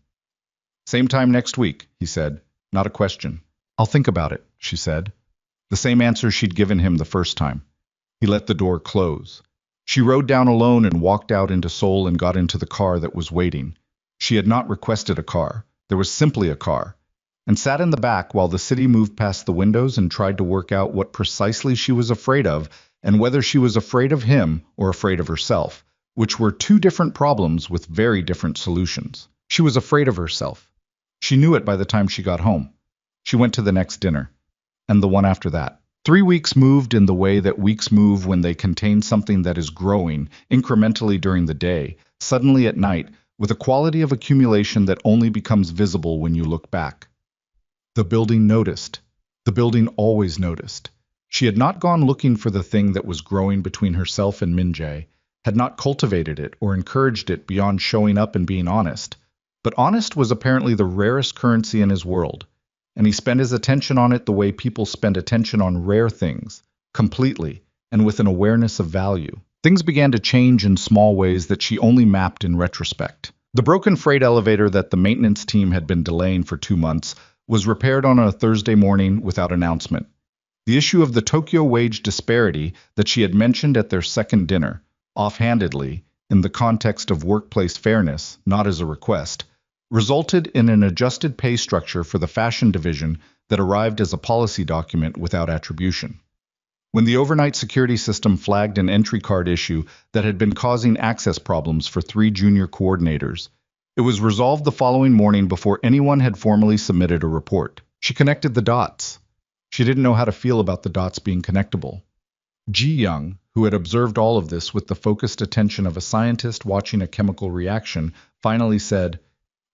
Same time next week, he said. Not a question. I'll think about it, she said. The same answer she'd given him the first time. He let the door close. She rode down alone and walked out into Seoul and got into the car that was waiting. She had not requested a car. There was simply a car. And sat in the back while the city moved past the windows and tried to work out what precisely she was afraid of and whether she was afraid of him or afraid of herself, which were two different problems with very different solutions. She was afraid of herself. She knew it by the time she got home. She went to the next dinner. And the one after that. 3 weeks moved in the way that weeks move when they contain something that is growing, incrementally during the day, suddenly at night, with a quality of accumulation that only becomes visible when you look back. The building noticed. The building always noticed. She had not gone looking for the thing that was growing between herself and Min-jae, had not cultivated it or encouraged it beyond showing up and being honest. But honest was apparently the rarest currency in his world, and he spent his attention on it the way people spend attention on rare things, completely, and with an awareness of value. Things began to change in small ways that she only mapped in retrospect. The broken freight elevator that the maintenance team had been delaying for 2 months was repaired on a Thursday morning without announcement. The issue of the Tokyo wage disparity that she had mentioned at their second dinner, offhandedly, in the context of workplace fairness, not as a request, resulted in an adjusted pay structure for the fashion division that arrived as a policy document without attribution. When the overnight security system flagged an entry card issue that had been causing access problems for 3 junior coordinators, it was resolved the following morning before anyone had formally submitted a report. She connected the dots. She didn't know how to feel about the dots being connectable. Ji-young, who had observed all of this with the focused attention of a scientist watching a chemical reaction, finally said,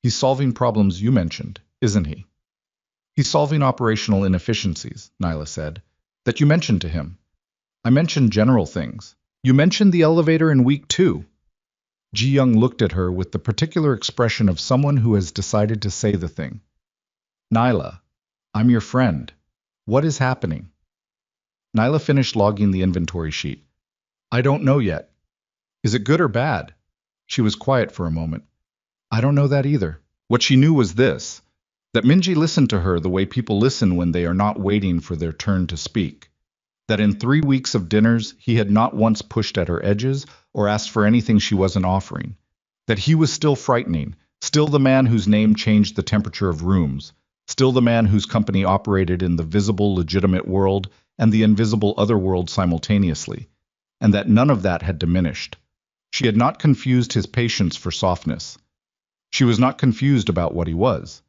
"He's solving problems you mentioned, isn't he?" "He's solving operational inefficiencies," Nyla said, "that you mentioned to him." "I mentioned general things. You mentioned the elevator in week 2. Ji-young looked at her with the particular expression of someone who has decided to say the thing. "Nyla, I'm your friend. What is happening?" Nyla finished logging the inventory sheet. "I don't know yet. Is it good or bad?" She was quiet for a moment. "I don't know that either." What she knew was this, that Minji listened to her the way people listen when they are not waiting for their turn to speak. That in 3 weeks of dinners, he had not once pushed at her edges or asked for anything she wasn't offering. That he was still frightening, still the man whose name changed the temperature of rooms, still the man whose company operated in the visible, legitimate world and the invisible other world simultaneously, and that none of that had diminished. She had not confused his patience for softness. She was not confused about what he was.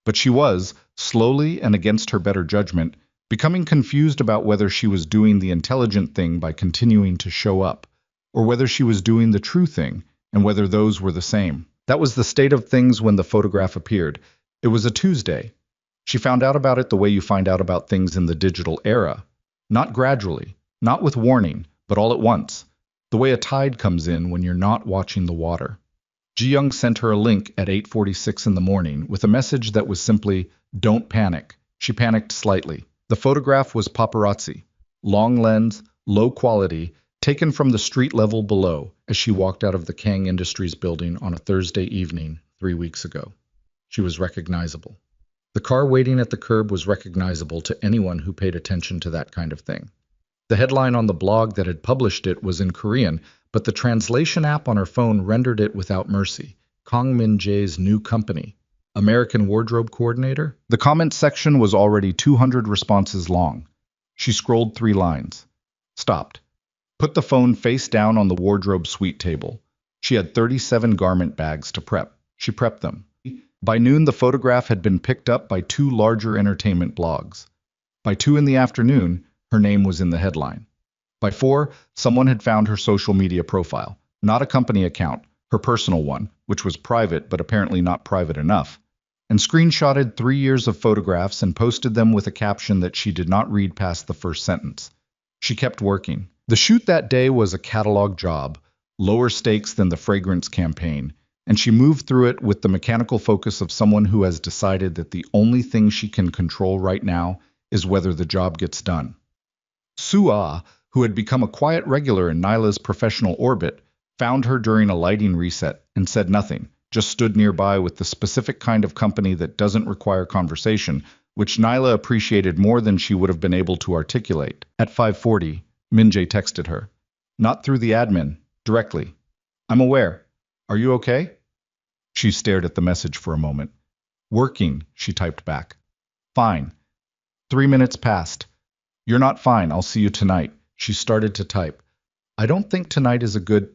But she was, slowly and against her better judgment, becoming confused about whether she was doing the intelligent thing by continuing to show up, or whether she was doing the true thing, and whether those were the same. That was the state of things when the photograph appeared. It was a Tuesday. She found out about it the way you find out about things in the digital era. Not gradually, not with warning, but all at once. The way a tide comes in when you're not watching the water. Ji-young sent her a link at 8:46 in the morning with a message that was simply, "Don't panic." She panicked slightly. The photograph was paparazzi, long lens, low quality, taken from the street level below as she walked out of the Kang Industries building on a Thursday evening 3 weeks ago. She was recognizable. The car waiting at the curb was recognizable to anyone who paid attention to that kind of thing. The headline on the blog that had published it was in Korean, but the translation app on her phone rendered it without mercy. Kang Min-jae's new company, American Wardrobe Coordinator? The comment section was already 200 responses long. She scrolled 3 lines. Stopped. Put the phone face down on the wardrobe suite table. She had 37 garment bags to prep. She prepped them. By noon, the photograph had been picked up by 2 larger entertainment blogs. By 2 in the afternoon, her name was in the headline. By 4, someone had found her social media profile. Not a company account, her personal one, which was private but apparently not private enough, and screenshotted 3 years of photographs and posted them with a caption that she did not read past the first sentence. She kept working. The shoot that day was a catalog job, lower stakes than the fragrance campaign, and she moved through it with the mechanical focus of someone who has decided that the only thing she can control right now is whether the job gets done. Sua, who had become a quiet regular in Nyla's professional orbit, found her during a lighting reset and said nothing, just stood nearby with the specific kind of company that doesn't require conversation, which Nyla appreciated more than she would have been able to articulate. At 5:40, Min-jae texted her. Not through the admin, directly. I'm aware. Are you okay? She stared at the message for a moment. Working, she typed back. Fine. 3 minutes passed. You're not fine, I'll see you tonight. She started to type. I don't think tonight is a good...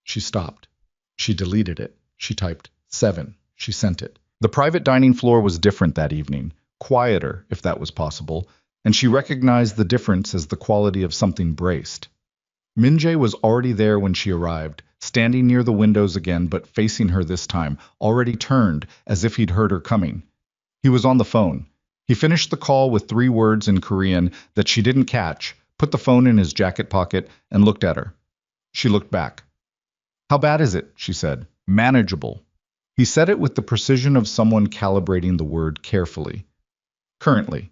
She stopped. She deleted it. She typed 7. She sent it. The private dining floor was different that evening, quieter, if that was possible, and she recognized the difference as the quality of something braced. Min-jae was already there when she arrived, standing near the windows again but facing her this time, already turned, as if he'd heard her coming. He was on the phone. He finished the call with 3 words in Korean that she didn't catch, put the phone in his jacket pocket, and looked at her. She looked back. How bad is it? She said. Manageable. He said it with the precision of someone calibrating the word carefully. Currently.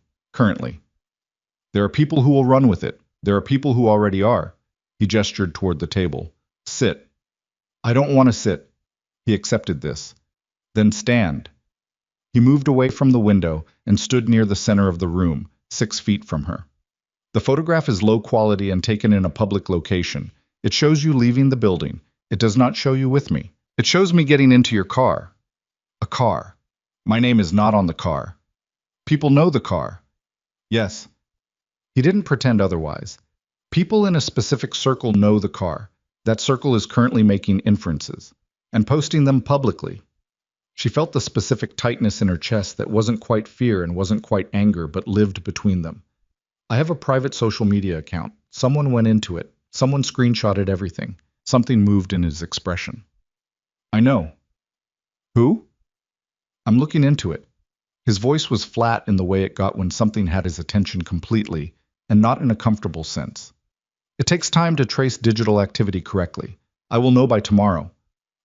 There are people who will run with it. There are people who already are. He gestured toward the table. Sit. I don't want to sit. He accepted this. Then stand. He moved away from the window and stood near the center of the room, 6 feet from her. The photograph is low quality and taken in a public location. It shows you leaving the building. It does not show you with me. It shows me getting into your car. A car. My name is not on the car. People know the car. Yes. He didn't pretend otherwise. People in a specific circle know the car. That circle is currently making inferences and posting them publicly. She felt the specific tightness in her chest that wasn't quite fear and wasn't quite anger, but lived between them. I have a private social media account. Someone went into it. Someone screenshotted everything. Something moved in his expression. I know. Who? I'm looking into it. His voice was flat in the way it got when something had his attention completely, and not in a comfortable sense. It takes time to trace digital activity correctly. I will know by tomorrow.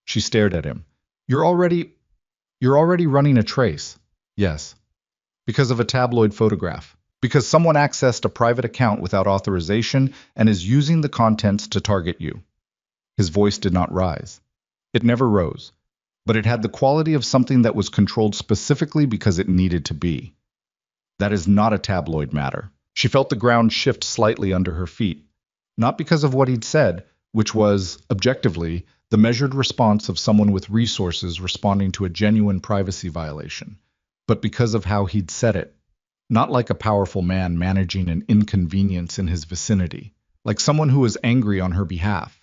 She stared at him. You're already running a trace. Yes. Because of a tabloid photograph. Because someone accessed a private account without authorization and is using the contents to target you. His voice did not rise. It never rose. But it had the quality of something that was controlled specifically because it needed to be. That is not a tabloid matter. She felt the ground shift slightly under her feet. Not because of what he'd said, which was, objectively, the measured response of someone with resources responding to a genuine privacy violation, but because of how he'd said it. Not like a powerful man managing an inconvenience in his vicinity, like someone who was angry on her behalf.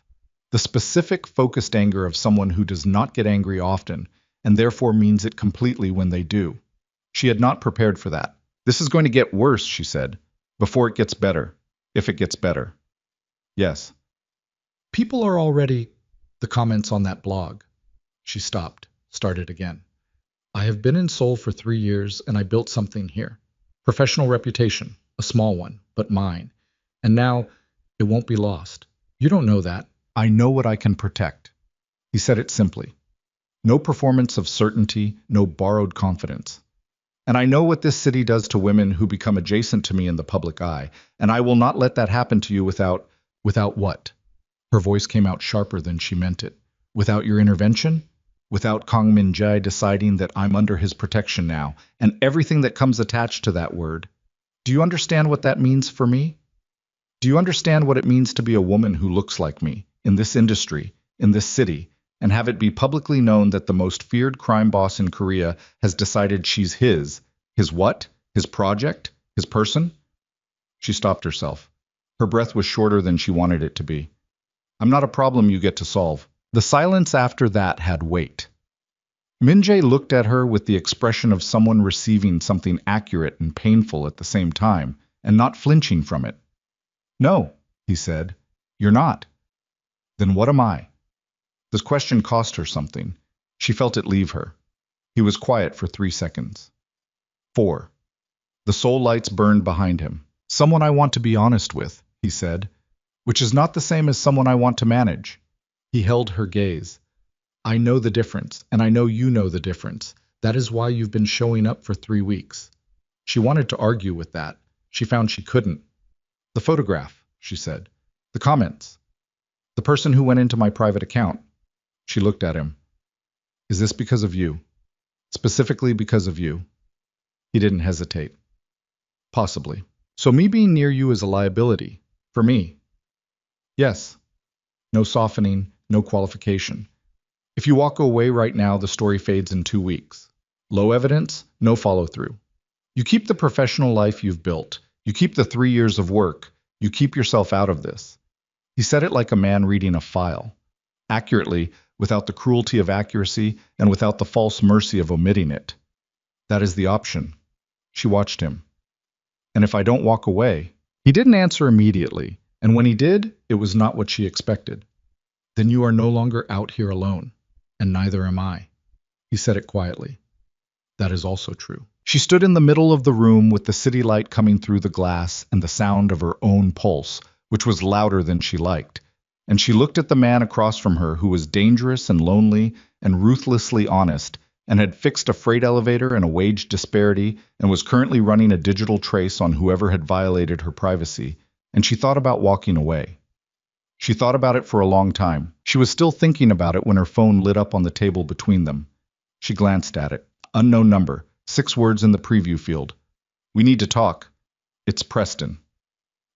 The specific, focused anger of someone who does not get angry often, and therefore means it completely when they do. She had not prepared for that. This is going to get worse, she said, before it gets better, if it gets better. Yes. People are already... The comments on that blog. She stopped, started again. I have been in Seoul for 3 years, and I built something here. Professional reputation, a small one, but mine. And now, it won't be lost. You don't know that. I know what I can protect. He said it simply. No performance of certainty, no borrowed confidence. And I know what this city does to women who become adjacent to me in the public eye, and I will not let that happen to you without what? Her voice came out sharper than she meant it. Without your intervention? Without Kang Min-jae deciding that I'm under his protection now, and everything that comes attached to that word. Do you understand what that means for me? Do you understand what it means to be a woman who looks like me, in this industry, in this city, and have it be publicly known that the most feared crime boss in Korea has decided she's his what? His project? His person? She stopped herself. Her breath was shorter than she wanted it to be. I'm not a problem you get to solve. The silence after that had weight. Min-jae looked at her with the expression of someone receiving something accurate and painful at the same time, and not flinching from it. No, he said, you're not. Then what am I? This question cost her something. She felt it leave her. He was quiet for 3 seconds. 4. The soul lights burned behind him. Someone I want to be honest with, he said, which is not the same as someone I want to manage. He held her gaze. I know the difference, and I know you know the difference. That is why you've been showing up for 3 weeks. She wanted to argue with that. She found she couldn't. The photograph, she said. The comments. The person who went into my private account. She looked at him. Is this because of you? Specifically because of you? He didn't hesitate. Possibly. So me being near you is a liability. For me. Yes. No softening, no qualification. If you walk away right now, the story fades in 2 weeks. Low evidence, no follow-through. You keep the professional life you've built. You keep the 3 years of work. You keep yourself out of this. He said it like a man reading a file. Accurately, without the cruelty of accuracy, and without the false mercy of omitting it. That is the option. She watched him. And if I don't walk away? He didn't answer immediately, and when he did, it was not what she expected. Then you are no longer out here alone, and neither am I. He said it quietly. That is also true. She stood in the middle of the room with the city light coming through the glass and the sound of her own pulse, which was louder than she liked. And she looked at the man across from her who was dangerous and lonely and ruthlessly honest, and had fixed a freight elevator and a wage disparity, and was currently running a digital trace on whoever had violated her privacy, and she thought about walking away. She thought about it for a long time. She was still thinking about it when her phone lit up on the table between them. She glanced at it. Unknown number. 6 words in the preview field. We need to talk. It's Preston.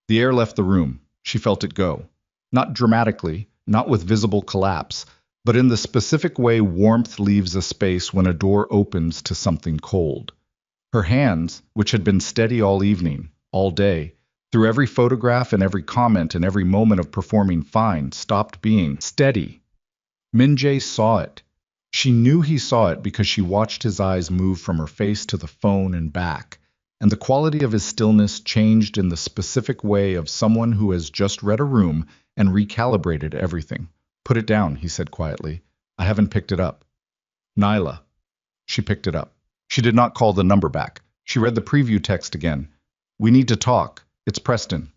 The air left the room. She felt it go. Not dramatically, not with visible collapse, but in the specific way warmth leaves a space when a door opens to something cold. Her hands, which had been steady all evening, all day, through every photograph and every comment and every moment of performing fine, stopped being steady. Min-jae saw it. She knew he saw it because she watched his eyes move from her face to the phone and back, and the quality of his stillness changed in the specific way of someone who has just read a room and recalibrated everything. Put it down, he said quietly. I haven't picked it up. Nyla. She picked it up. She did not call the number back. She read the preview text again. We need to talk. It's Preston.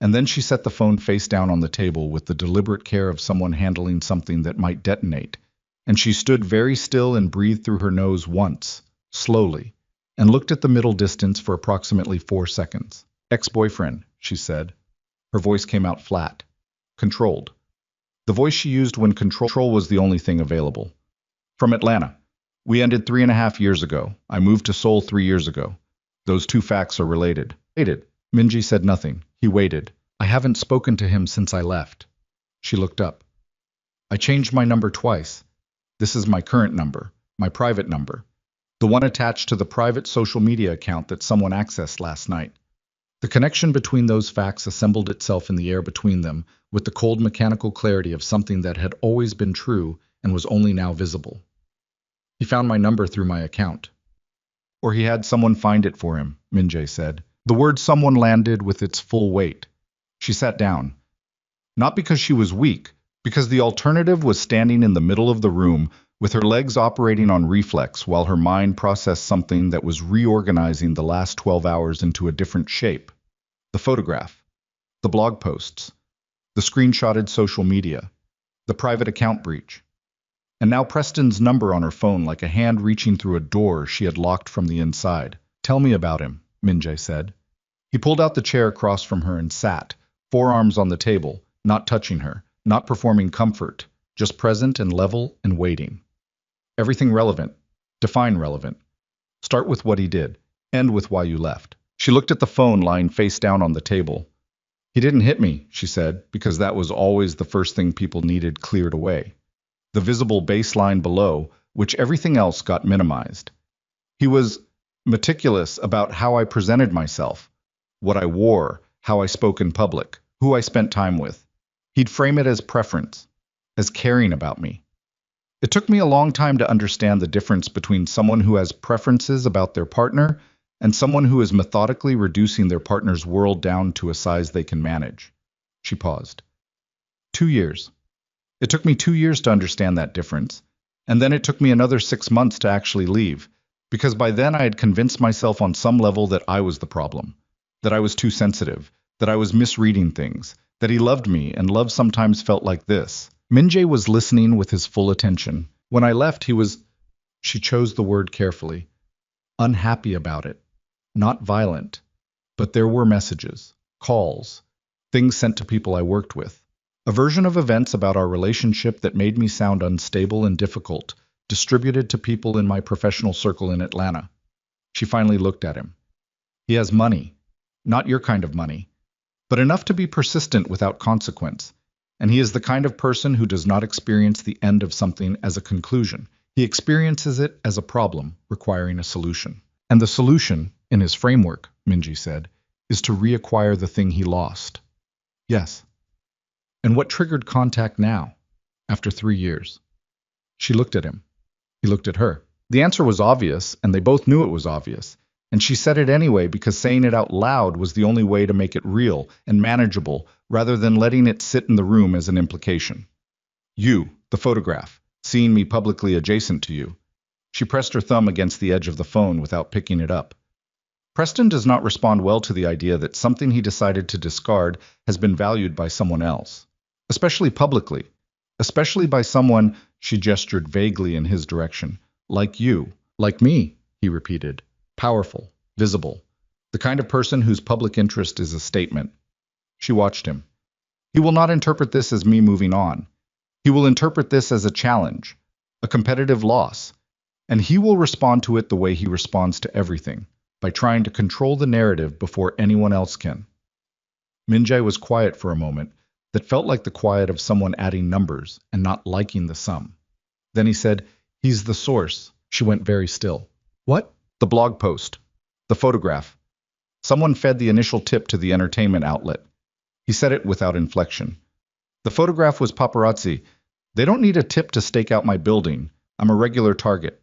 And then she set the phone face down on the table with the deliberate care of someone handling something that might detonate. And she stood very still and breathed through her nose once, slowly, and looked at the middle distance for approximately 4 seconds. Ex-boyfriend, she said. Her voice came out flat. Controlled. The voice she used when control was the only thing available. From Atlanta. We ended 3.5 years ago. I moved to Seoul 3 years ago. Those 2 facts are related. Waited. Min-jae said nothing. He waited. I haven't spoken to him since I left. She looked up. I changed my number twice. This is my current number, my private number. The one attached to the private social media account that someone accessed last night. The connection between those facts assembled itself in the air between them with the cold mechanical clarity of something that had always been true and was only now visible. He found my number through my account. Or he had someone find it for him, Min-jae said. The word someone landed with its full weight. She sat down. Not because she was weak, because the alternative was standing in the middle of the room with her legs operating on reflex while her mind processed something that was reorganizing the last 12 hours into a different shape. The photograph, the blog posts, the screenshotted social media, the private account breach. And now Preston's number on her phone like a hand reaching through a door she had locked from the inside. Tell me about him, Minjay said. He pulled out the chair across from her and sat, forearms on the table, not touching her, not performing comfort, just present and level and waiting. Everything relevant. Define relevant. Start with what he did. End with why you left. She looked at the phone lying face down on the table. He didn't hit me, she said, because that was always the first thing people needed cleared away. The visible baseline below, which everything else got minimized. He was meticulous about how I presented myself, what I wore, how I spoke in public, who I spent time with. He'd frame it as preference, as caring about me. It took me a long time to understand the difference between someone who has preferences about their partner and someone who is methodically reducing their partner's world down to a size they can manage. She paused. 2 years. It took me 2 years to understand that difference, and then it took me another 6 months to actually leave, because by then I had convinced myself on some level that I was the problem, that I was too sensitive, that I was misreading things, that he loved me, and love sometimes felt like this. Minjay was listening with his full attention. When I left, he was, she chose the word carefully, unhappy about it. Not violent, but there were messages, calls, things sent to people I worked with. A version of events about our relationship that made me sound unstable and difficult, distributed to people in my professional circle in Atlanta. She finally looked at him. He has money, not your kind of money, but enough to be persistent without consequence. And he is the kind of person who does not experience the end of something as a conclusion. He experiences it as a problem requiring a solution. And the solution, in his framework, Minji said, is to reacquire the thing he lost. Yes. And what triggered contact now, after 3 years? She looked at him. He looked at her. The answer was obvious, and they both knew it was obvious. And she said it anyway because saying it out loud was the only way to make it real and manageable rather than letting it sit in the room as an implication. You, the photograph, seeing me publicly adjacent to you. She pressed her thumb against the edge of the phone without picking it up. Preston does not respond well to the idea that something he decided to discard has been valued by someone else, especially publicly, especially by someone, she gestured vaguely in his direction, like you, like me, he repeated, powerful, visible, the kind of person whose public interest is a statement. She watched him. He will not interpret this as me moving on. He will interpret this as a challenge, a competitive loss, and he will respond to it the way he responds to everything, by trying to control the narrative before anyone else can. Minjay was quiet for a moment that felt like the quiet of someone adding numbers and not liking the sum. Then he said, "He's the source." She went very still. "What?" "The blog post. The photograph. Someone fed the initial tip to the entertainment outlet." He said it without inflection. "The photograph was paparazzi. They don't need a tip to stake out my building. I'm a regular target.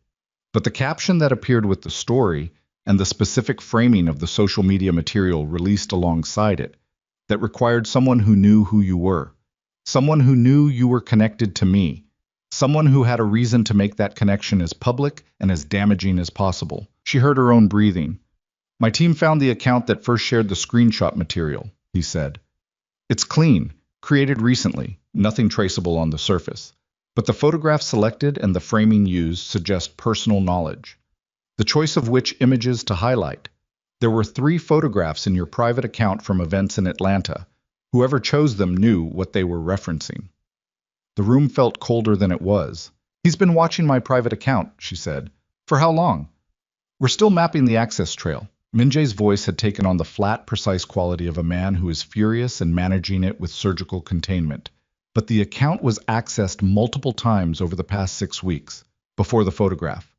But the caption that appeared with the story and the specific framing of the social media material released alongside it, that required someone who knew who you were, someone who knew you were connected to me, someone who had a reason to make that connection as public and as damaging as possible." She heard her own breathing. "My team found the account that first shared the screenshot material," he said. "It's clean, created recently, nothing traceable on the surface. But the photograph selected and the framing used suggest personal knowledge. The choice of which images to highlight. There were 3 photographs in your private account from events in Atlanta. Whoever chose them knew what they were referencing." The room felt colder than it was. "He's been watching my private account," she said. "For how long?" "We're still mapping the access trail." Minjay's voice had taken on the flat, precise quality of a man who is furious and managing it with surgical containment. But the account was accessed multiple times over the past 6 weeks, before the photograph,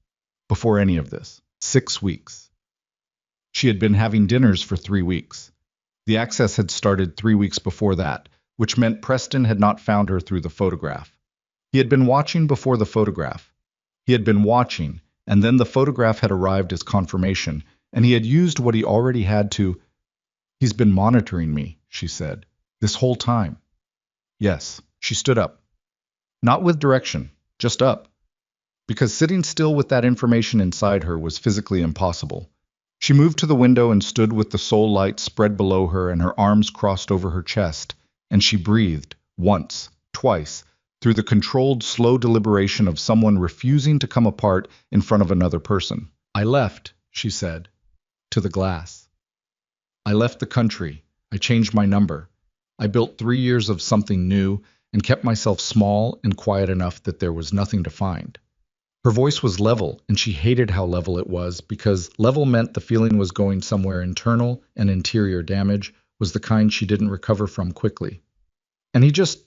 before any of this. 6 weeks. She had been having dinners for 3 weeks. The access had started 3 weeks before that, which meant Preston had not found her through the photograph. He had been watching before the photograph. He had been watching, and then the photograph had arrived as confirmation, and he had used what he already had to. "He's been monitoring me," she said, "this whole time." "Yes." She stood up. Not with direction, just up. Because sitting still with that information inside her was physically impossible. She moved to the window and stood with the soul light spread below her and her arms crossed over her chest, and she breathed, once, twice, through the controlled, slow deliberation of someone refusing to come apart in front of another person. "I left," she said. to the glass. I left the country. I changed my number. I built 3 years of something new and kept myself small and quiet enough that there was nothing to find. Her voice was level, and she hated how level it was because level meant the feeling was going somewhere internal, and interior damage was the kind she didn't recover from quickly. And he just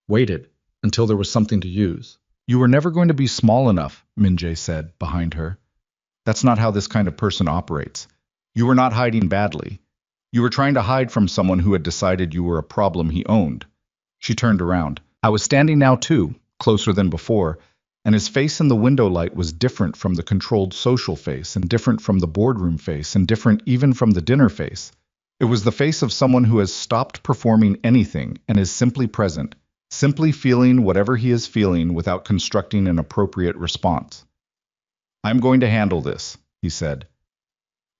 waited until there was something to use. You were never going to be small enough, Minjae said behind her. That's not how this kind of person operates. You were not hiding badly. You were trying to hide from someone who had decided you were a problem he owned. She turned around. I was standing now too, closer than before, and his face in the window light was different from the controlled social face, and different from the boardroom face, and different even from the dinner face. It was the face of someone who has stopped performing anything and is simply present, simply feeling whatever he is feeling without constructing an appropriate response. I'm going to handle this, he said.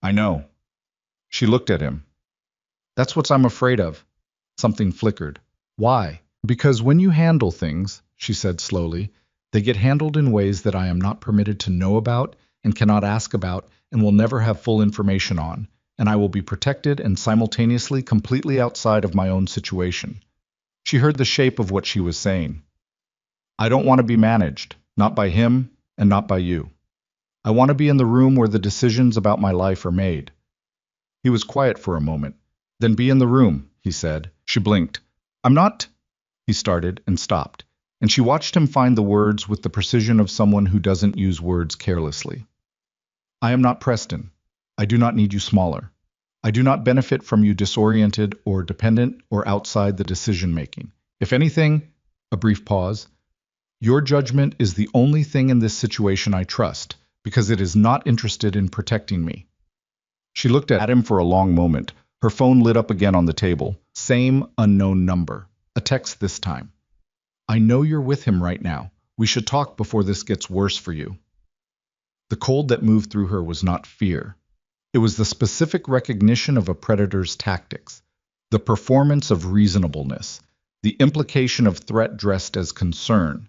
I know. She looked at him. That's what I'm afraid of. Something flickered. Why? Because when you handle things, she said slowly, they get handled in ways that I am not permitted to know about and cannot ask about and will never have full information on, and I will be protected and simultaneously completely outside of my own situation. She heard the shape of what she was saying. I don't want to be managed, not by him and not by you. I want to be in the room where the decisions about my life are made. He was quiet for a moment. Then be in the room, he said. She blinked. I'm not, he started and stopped, and she watched him find the words with the precision of someone who doesn't use words carelessly. I am not Preston. I do not need you smaller. I do not benefit from you disoriented or dependent or outside the decision-making. If anything, a brief pause, your judgment is the only thing in this situation I trust, because it is not interested in protecting me. She looked at him for a long moment. Her phone lit up again on the table. Same unknown number. A text this time. I know you're with him right now. We should talk before this gets worse for you. The cold that moved through her was not fear. It was the specific recognition of a predator's tactics, the performance of reasonableness, the implication of threat dressed as concern,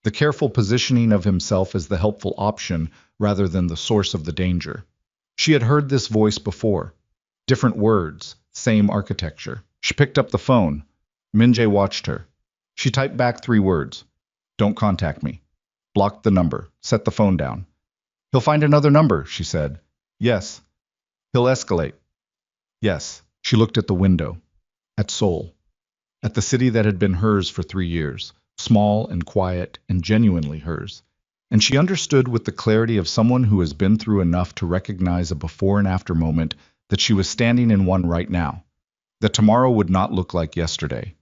the careful positioning of himself as the helpful option rather than the source of the danger. She had heard this voice before. Different words, same architecture. She picked up the phone. Minjae watched her. She typed back 3 words. Don't contact me. Blocked the number. Set the phone down. He'll find another number, she said. Yes. He'll escalate. Yes. She looked at the window. At Seoul. At the city that had been hers for 3 years. Small and quiet and genuinely hers. And she understood with the clarity of someone who has been through enough to recognize a before and after moment that she was standing in one right now. That tomorrow would not look like yesterday.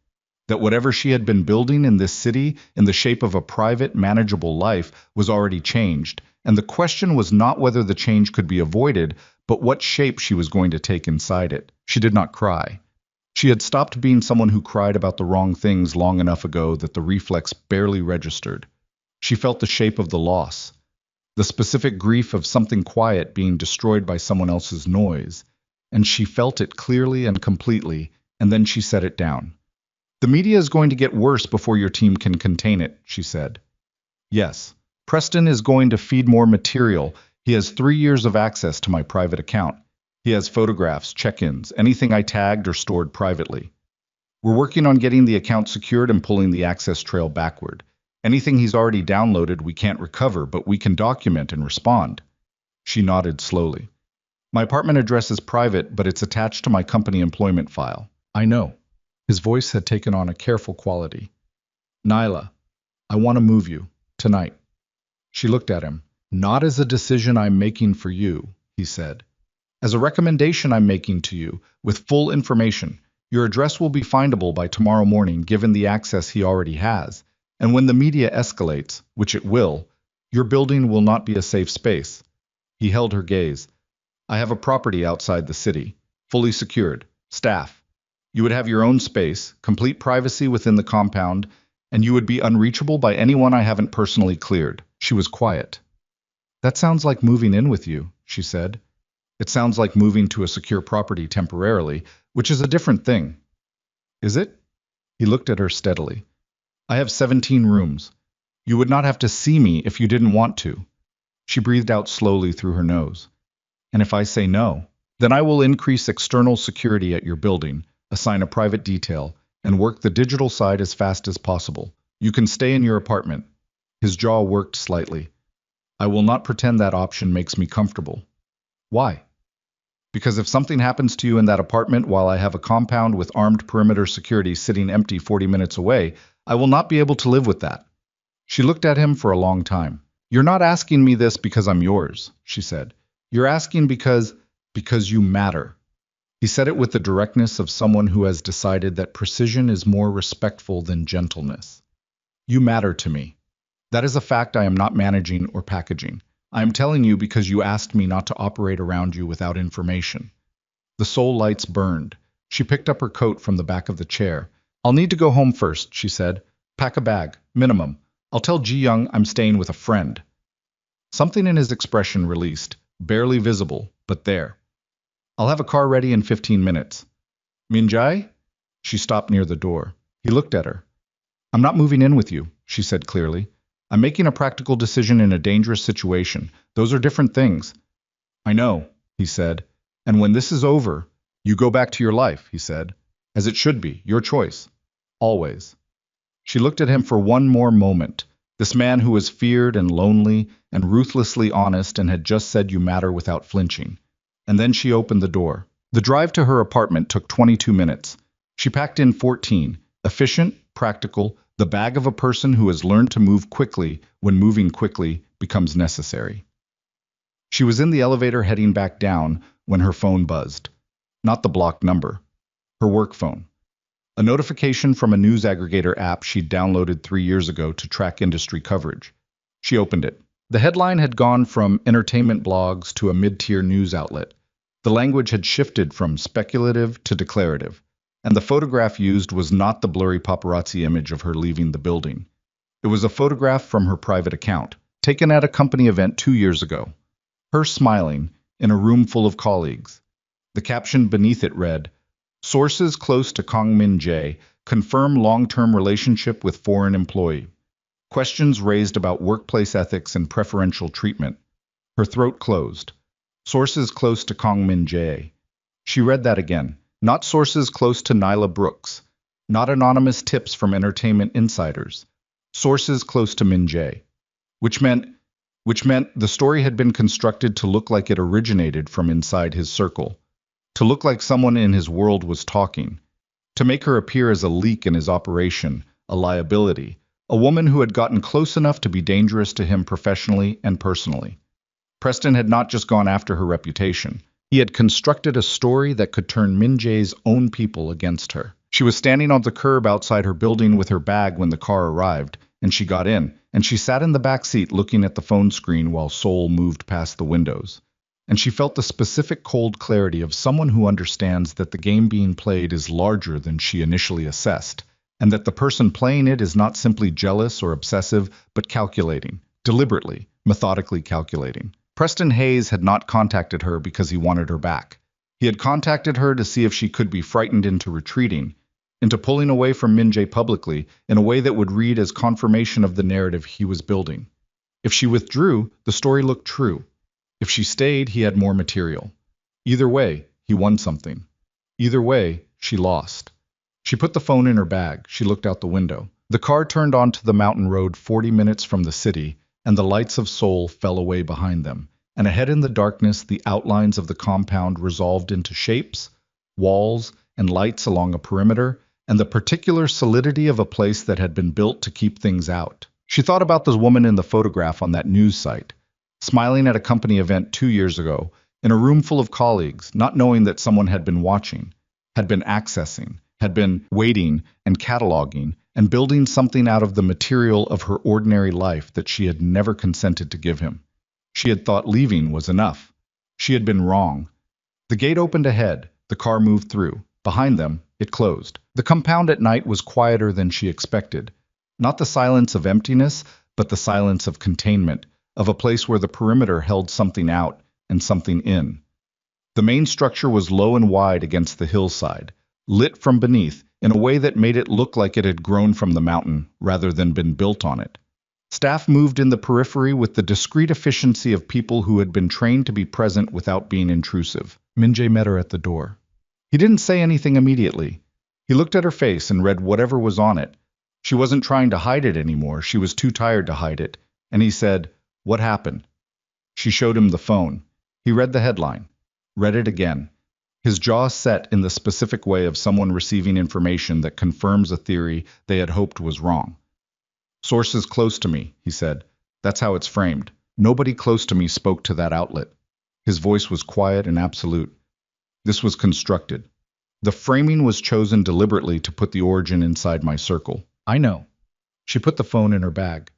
That whatever she had been building in this city in the shape of a private, manageable life was already changed, and the question was not whether the change could be avoided, but what shape she was going to take inside it. She did not cry. She had stopped being someone who cried about the wrong things long enough ago that the reflex barely registered. She felt the shape of the loss, the specific grief of something quiet being destroyed by someone else's noise, and she felt it clearly and completely, and then she set it down. The media is going to get worse before your team can contain it, she said. Yes, Preston is going to feed more material. He has 3 years of access to my private account. He has photographs, check-ins, anything I tagged or stored privately. We're working on getting the account secured and pulling the access trail backward. Anything he's already downloaded we can't recover, but we can document and respond. She nodded slowly. My apartment address is private, but it's attached to my company employment file. I know. His voice had taken on a careful quality. Nyla, I want to move you, tonight. She looked at him. Not as a decision I'm making for you, he said. As a recommendation I'm making to you, with full information. Your address will be findable by tomorrow morning, given the access he already has. And when the media escalates, which it will, your building will not be a safe space. He held her gaze. I have a property outside the city, fully secured, staff. You would have your own space, complete privacy within the compound, and you would be unreachable by anyone I haven't personally cleared. She was quiet. That sounds like moving in with you, she said. It sounds like moving to a secure property temporarily, which is a different thing. Is it? He looked at her steadily. I have 17 rooms. You would not have to see me if you didn't want to. She breathed out slowly through her nose. And if I say no? Then I will increase external security at your building, assign a private detail, and work the digital side as fast as possible. You can stay in your apartment. His jaw worked slightly. I will not pretend that option makes me comfortable. Why? Because if something happens to you in that apartment while I have a compound with armed perimeter security sitting empty 40 minutes away, I will not be able to live with that. She looked at him for a long time. You're not asking me this because I'm yours, she said. You're asking because you matter. He said it with the directness of someone who has decided that precision is more respectful than gentleness. You matter to me. That is a fact I am not managing or packaging. I am telling you because you asked me not to operate around you without information. The soul lights burned. She picked up her coat from the back of the chair. I'll need to go home first, she said. Pack a bag, minimum. I'll tell Ji Young I'm staying with a friend. Something in his expression released, barely visible, but there. I'll have a car ready in 15 minutes. Minjai? She stopped near the door. He looked at her. I'm not moving in with you, she said clearly. I'm making a practical decision in a dangerous situation. Those are different things. I know, he said. And when this is over, you go back to your life, he said. As it should be, your choice. Always. She looked at him for one more moment. This man who was feared and lonely and ruthlessly honest and had just said you matter without flinching. And then she opened the door. The drive to her apartment took 22 minutes. She packed in 14, efficient, practical, the bag of a person who has learned to move quickly when moving quickly becomes necessary. She was in the elevator heading back down when her phone buzzed. Not the blocked number. Her work phone. A notification from a news aggregator app she'd downloaded 3 years ago to track industry coverage. She opened it. The headline had gone from entertainment blogs to a mid-tier news outlet. The language had shifted from speculative to declarative, and the photograph used was not the blurry paparazzi image of her leaving the building. It was a photograph from her private account, taken at a company event 2 years ago. Her smiling, in a room full of colleagues. The caption beneath it read, Sources close to Kang Min-jae confirm long-term relationship with foreign employee. Questions raised about workplace ethics and preferential treatment. Her throat closed. Sources close to Kang Min-jae. She read that again. Not sources close to Nyla Brooks. Not anonymous tips from entertainment insiders. Sources close to Min-jae. Which meant the story had been constructed to look like it originated from inside his circle. To look like someone in his world was talking. To make her appear as a leak in his operation, a liability. A woman who had gotten close enough to be dangerous to him professionally and personally. Preston had not just gone after her reputation. He had constructed a story that could turn Min-jae's own people against her. She was standing on the curb outside her building with her bag when the car arrived, and she got in, and she sat in the back seat looking at the phone screen while Seoul moved past the windows. And she felt the specific cold clarity of someone who understands that the game being played is larger than she initially assessed, and that the person playing it is not simply jealous or obsessive, but calculating, deliberately, methodically calculating. Preston Hayes had not contacted her because he wanted her back. He had contacted her to see if she could be frightened into retreating, into pulling away from Min-jae publicly in a way that would read as confirmation of the narrative he was building. If she withdrew, the story looked true. If she stayed, he had more material. Either way, he won something. Either way, she lost. She put the phone in her bag. She looked out the window. The car turned onto the mountain road 40 minutes from the city, and the lights of Seoul fell away behind them. And ahead in the darkness, the outlines of the compound resolved into shapes, walls, and lights along a perimeter, and the particular solidity of a place that had been built to keep things out. She thought about the woman in the photograph on that news site, smiling at a company event 2 years ago, in a room full of colleagues, not knowing that someone had been watching, had been accessing, had been waiting and cataloging, and building something out of the material of her ordinary life that she had never consented to give him. She had thought leaving was enough. She had been wrong. The gate opened ahead. The car moved through. Behind them, it closed. The compound at night was quieter than she expected. Not the silence of emptiness, but the silence of containment, of a place where the perimeter held something out and something in. The main structure was low and wide against the hillside, lit from beneath in a way that made it look like it had grown from the mountain rather than been built on it. Staff moved in the periphery with the discreet efficiency of people who had been trained to be present without being intrusive. Minjae met her at the door. He didn't say anything immediately. He looked at her face and read whatever was on it. She wasn't trying to hide it anymore. She was too tired to hide it. And he said, "What happened?" She showed him the phone. He read the headline, read it again. His jaw set in the specific way of someone receiving information that confirms a theory they had hoped was wrong. "Sources close to me," he said. "That's how it's framed. Nobody close to me spoke to that outlet." His voice was quiet and absolute. "This was constructed. The framing was chosen deliberately to put the origin inside my circle. I know." She put the phone in her bag.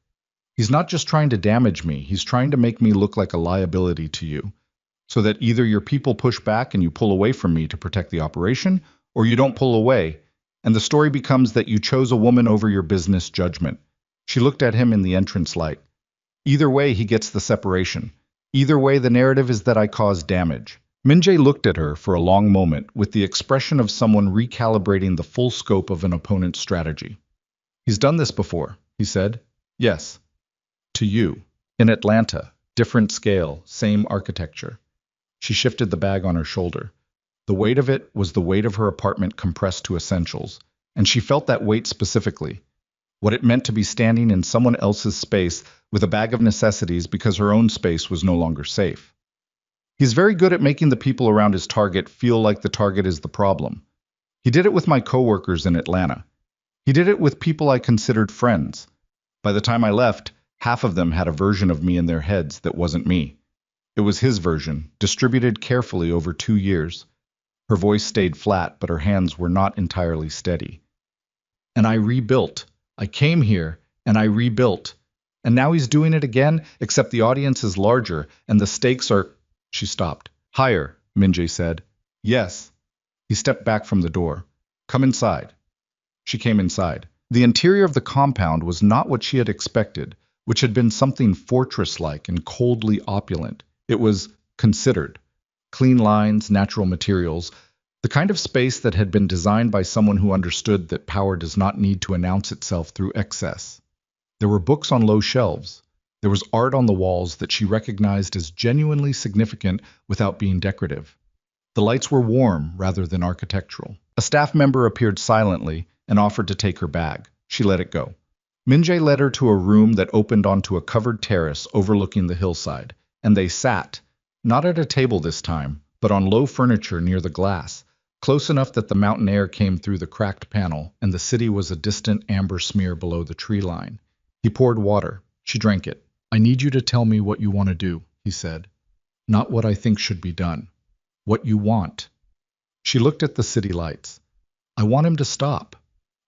"He's not just trying to damage me, he's trying to make me look like a liability to you, so that either your people push back and you pull away from me to protect the operation, or you don't pull away, and the story becomes that you chose a woman over your business judgment." She looked at him in the entrance light. "Either way, he gets the separation. Either way, the narrative is that I caused damage." Minjae looked at her for a long moment with the expression of someone recalibrating the full scope of an opponent's strategy. "He's done this before," he said. "Yes. To you. In Atlanta. Different scale, same architecture." She shifted the bag on her shoulder. The weight of it was the weight of her apartment compressed to essentials, and she felt that weight specifically. What it meant to be standing in someone else's space with a bag of necessities because her own space was no longer safe. "He's very good at making the people around his target feel like the target is the problem. He did it with my coworkers in Atlanta. He did it with people I considered friends. By the time I left, half of them had a version of me in their heads that wasn't me. It was his version, distributed carefully over 2 years." Her voice stayed flat, but her hands were not entirely steady. "And I rebuilt. I came here, and I rebuilt. And now he's doing it again, except the audience is larger, and the stakes are—" She stopped. "Higher," Minjae said. "Yes." He stepped back from the door. "Come inside." She came inside. The interior of the compound was not what she had expected, which had been something fortress-like and coldly opulent. It was considered. Clean lines, natural materials, the kind of space that had been designed by someone who understood that power does not need to announce itself through excess. There were books on low shelves. There was art on the walls that she recognized as genuinely significant without being decorative. The lights were warm rather than architectural. A staff member appeared silently and offered to take her bag. She let it go. Minjae led her to a room that opened onto a covered terrace overlooking the hillside, and they sat, not at a table this time, but on low furniture near the glass, close enough that the mountain air came through the cracked panel, and the city was a distant amber smear below the tree line. He poured water. She drank it. "I need you to tell me what you want to do," he said. "Not what I think should be done. What you want." She looked at the city lights. "I want him to stop."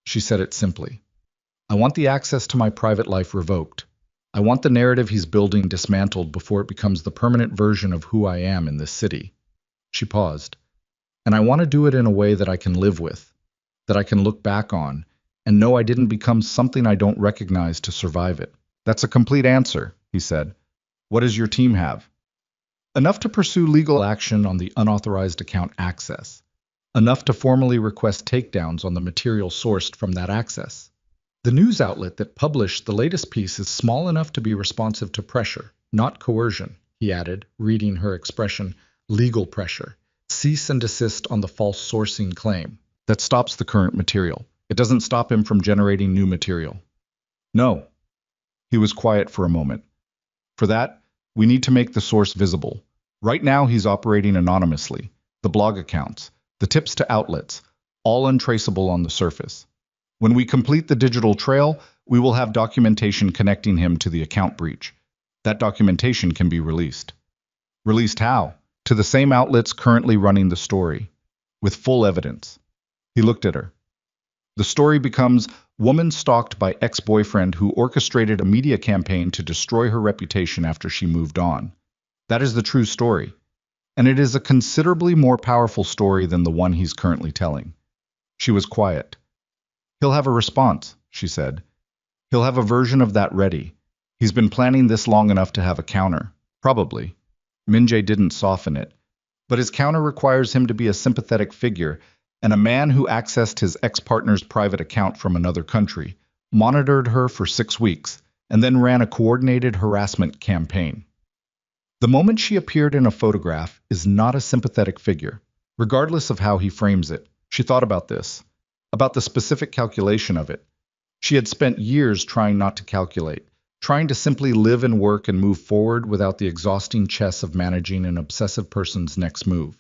She said it simply. "I want the access to my private life revoked. I want the narrative he's building dismantled before it becomes the permanent version of who I am in this city." She paused. "And I want to do it in a way that I can live with, that I can look back on, and know I didn't become something I don't recognize to survive it." "That's a complete answer," he said. "What does your team have?" "Enough to pursue legal action on the unauthorized account access. Enough to formally request takedowns on the material sourced from that access. The news outlet that published the latest piece is small enough to be responsive to pressure, not coercion," he added, reading her expression, "legal pressure. Cease and desist on the false sourcing claim. That stops the current material. It doesn't stop him from generating new material." "No." He was quiet for a moment. "For that, we need to make the source visible. Right now he's operating anonymously. The blog accounts, the tips to outlets, all untraceable on the surface. When we complete the digital trail, we will have documentation connecting him to the account breach. That documentation can be released." "Released how?" "To the same outlets currently running the story, with full evidence." He looked at her. "The story becomes woman stalked by ex-boyfriend who orchestrated a media campaign to destroy her reputation after she moved on. That is the true story. And it is a considerably more powerful story than the one he's currently telling." She was quiet. "He'll have a response," she said. "He'll have a version of that ready. He's been planning this long enough to have a counter. Probably." Minjae didn't soften it. "But his counter requires him to be a sympathetic figure, and a man who accessed his ex-partner's private account from another country, monitored her for 6 weeks, and then ran a coordinated harassment campaign." The moment she appeared in a photograph is not a sympathetic figure, regardless of how he frames it. She thought about this, about the specific calculation of it. She had spent years trying not to calculate, trying to simply live and work and move forward without the exhausting chess of managing an obsessive person's next move.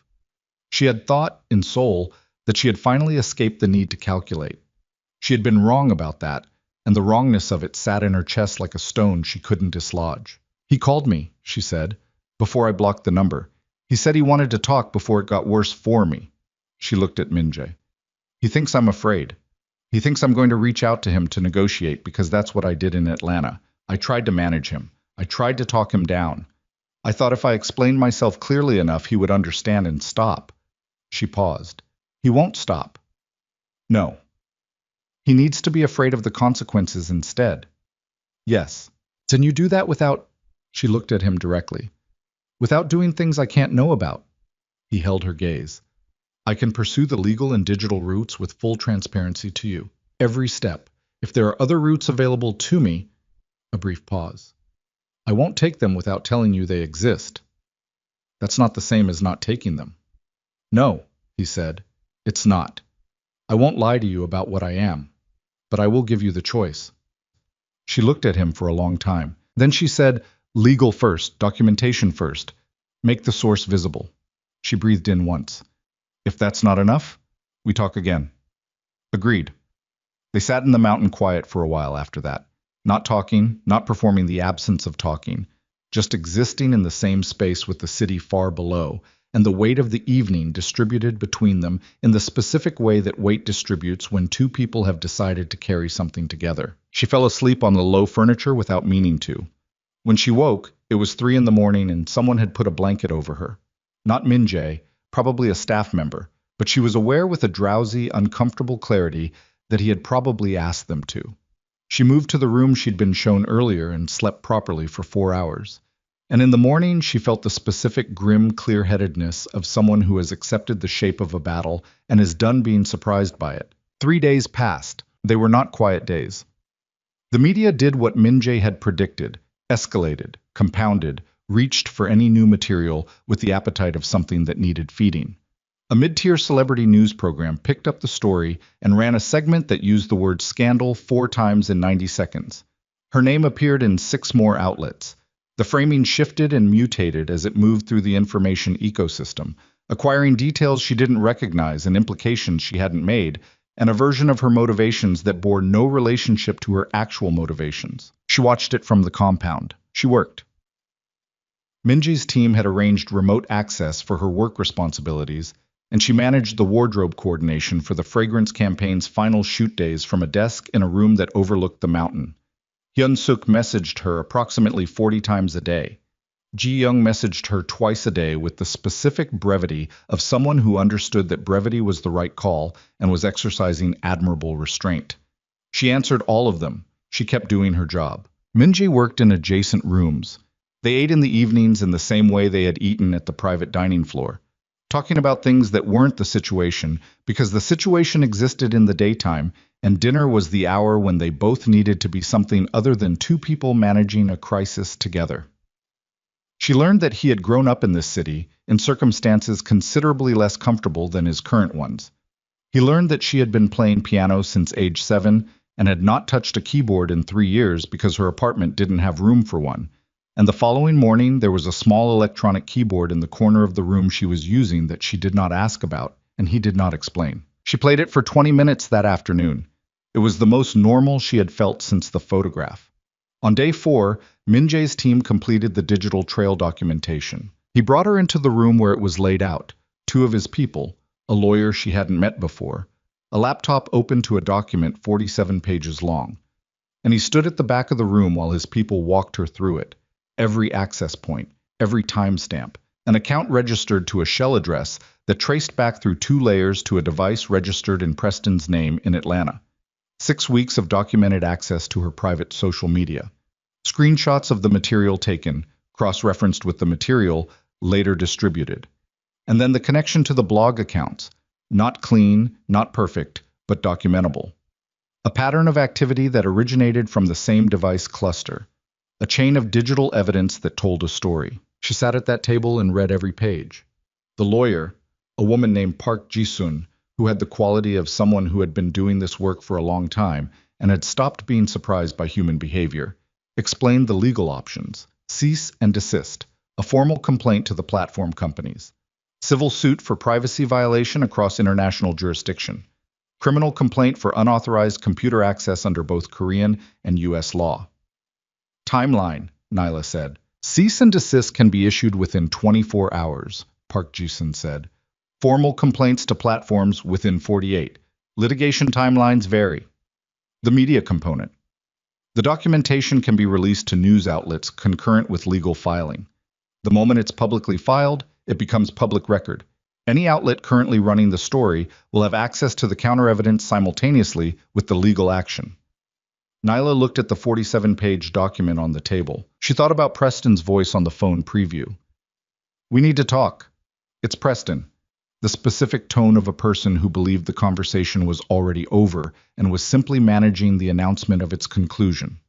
She had thought, in soul, that she had finally escaped the need to calculate. She had been wrong about that, and the wrongness of it sat in her chest like a stone she couldn't dislodge. "He called me," she said, "before I blocked the number. He said he wanted to talk before it got worse for me." She looked at Minjae. "He thinks I'm afraid. He thinks I'm going to reach out to him to negotiate because that's what I did in Atlanta. I tried to manage him. I tried to talk him down. I thought if I explained myself clearly enough, he would understand and stop." She paused. "He won't stop." "No. He needs to be afraid of the consequences instead." "Yes. Can you do that without—" She looked at him directly. "Without doing things I can't know about?" He held her gaze. "I can pursue the legal and digital routes with full transparency to you. Every step. If there are other routes available to me—" A brief pause. "I won't take them without telling you they exist." "That's not the same as not taking them." "No," he said. "It's not. I won't lie to you about what I am, but I will give you the choice." She looked at him for a long time. Then she said, "Legal first, documentation first. Make the source visible." She breathed in once. "If that's not enough, we talk again." "Agreed." They sat in the mountain quiet for a while after that, not talking, not performing the absence of talking, just existing in the same space with the city far below, and the weight of the evening distributed between them in the specific way that weight distributes when two people have decided to carry something together. She fell asleep on the low furniture without meaning to. When she woke, it was 3 in the morning and someone had put a blanket over her. Not Minjae, probably a staff member, but she was aware with a drowsy, uncomfortable clarity that he had probably asked them to. She moved to the room she'd been shown earlier and slept properly for 4 hours. And in the morning, she felt the specific grim clear-headedness of someone who has accepted the shape of a battle and is done being surprised by it. 3 days passed. They were not quiet days. The media did what Minjae had predicted, escalated, compounded, reached for any new material with the appetite of something that needed feeding. A mid-tier celebrity news program picked up the story and ran a segment that used the word scandal 4 times in 90 seconds. Her name appeared in 6 more outlets. The framing shifted and mutated as it moved through the information ecosystem, acquiring details she didn't recognize and implications she hadn't made, and a version of her motivations that bore no relationship to her actual motivations. She watched it from the compound. She worked. Minji's team had arranged remote access for her work responsibilities, and she managed the wardrobe coordination for the fragrance campaign's final shoot days from a desk in a room that overlooked the mountain. Hyun-suk messaged her approximately 40 times a day. Ji-young messaged her twice a day with the specific brevity of someone who understood that brevity was the right call and was exercising admirable restraint. She answered all of them. She kept doing her job. Minji worked in adjacent rooms. They ate in the evenings in the same way they had eaten at the private dining floor, talking about things that weren't the situation because the situation existed in the daytime, and dinner was the hour when they both needed to be something other than 2 people managing a crisis together. She learned that he had grown up in this city in circumstances considerably less comfortable than his current ones. He learned that she had been playing piano since age 7 and had not touched a keyboard in 3 years because her apartment didn't have room for one. And the following morning, there was a small electronic keyboard in the corner of the room she was using that she did not ask about, and he did not explain. She played it for 20 minutes that afternoon. It was the most normal she had felt since the photograph. On day 4, Minjae's team completed the digital trail documentation. He brought her into the room where it was laid out, 2 of his people, a lawyer she hadn't met before, a laptop open to a document 47 pages long. And he stood at the back of the room while his people walked her through it. Every access point, every timestamp, an account registered to a shell address that traced back through 2 layers to a device registered in Preston's name in Atlanta. 6 weeks of documented access to her private social media. Screenshots of the material taken, cross-referenced with the material, later distributed. And then the connection to the blog accounts. Not clean, not perfect, but documentable. A pattern of activity that originated from the same device cluster. A chain of digital evidence that told a story. She sat at that table and read every page. The lawyer, a woman named Park Ji-sun, who had the quality of someone who had been doing this work for a long time and had stopped being surprised by human behavior, explained the legal options: cease and desist, a formal complaint to the platform companies, civil suit for privacy violation across international jurisdiction, criminal complaint for unauthorized computer access under both Korean and U.S. law. Timeline, Nyla said. Cease and desist can be issued within 24 hours, Park Ji-sun said. Formal complaints to platforms within 48. Litigation timelines vary. The media component. The documentation can be released to news outlets concurrent with legal filing. The moment it's publicly filed, it becomes public record. Any outlet currently running the story will have access to the counter-evidence simultaneously with the legal action. Nyla looked at the 47-page document on the table. She thought about Preston's voice on the phone preview. We need to talk. It's Preston. The specific tone of a person who believed the conversation was already over and was simply managing the announcement of its conclusion.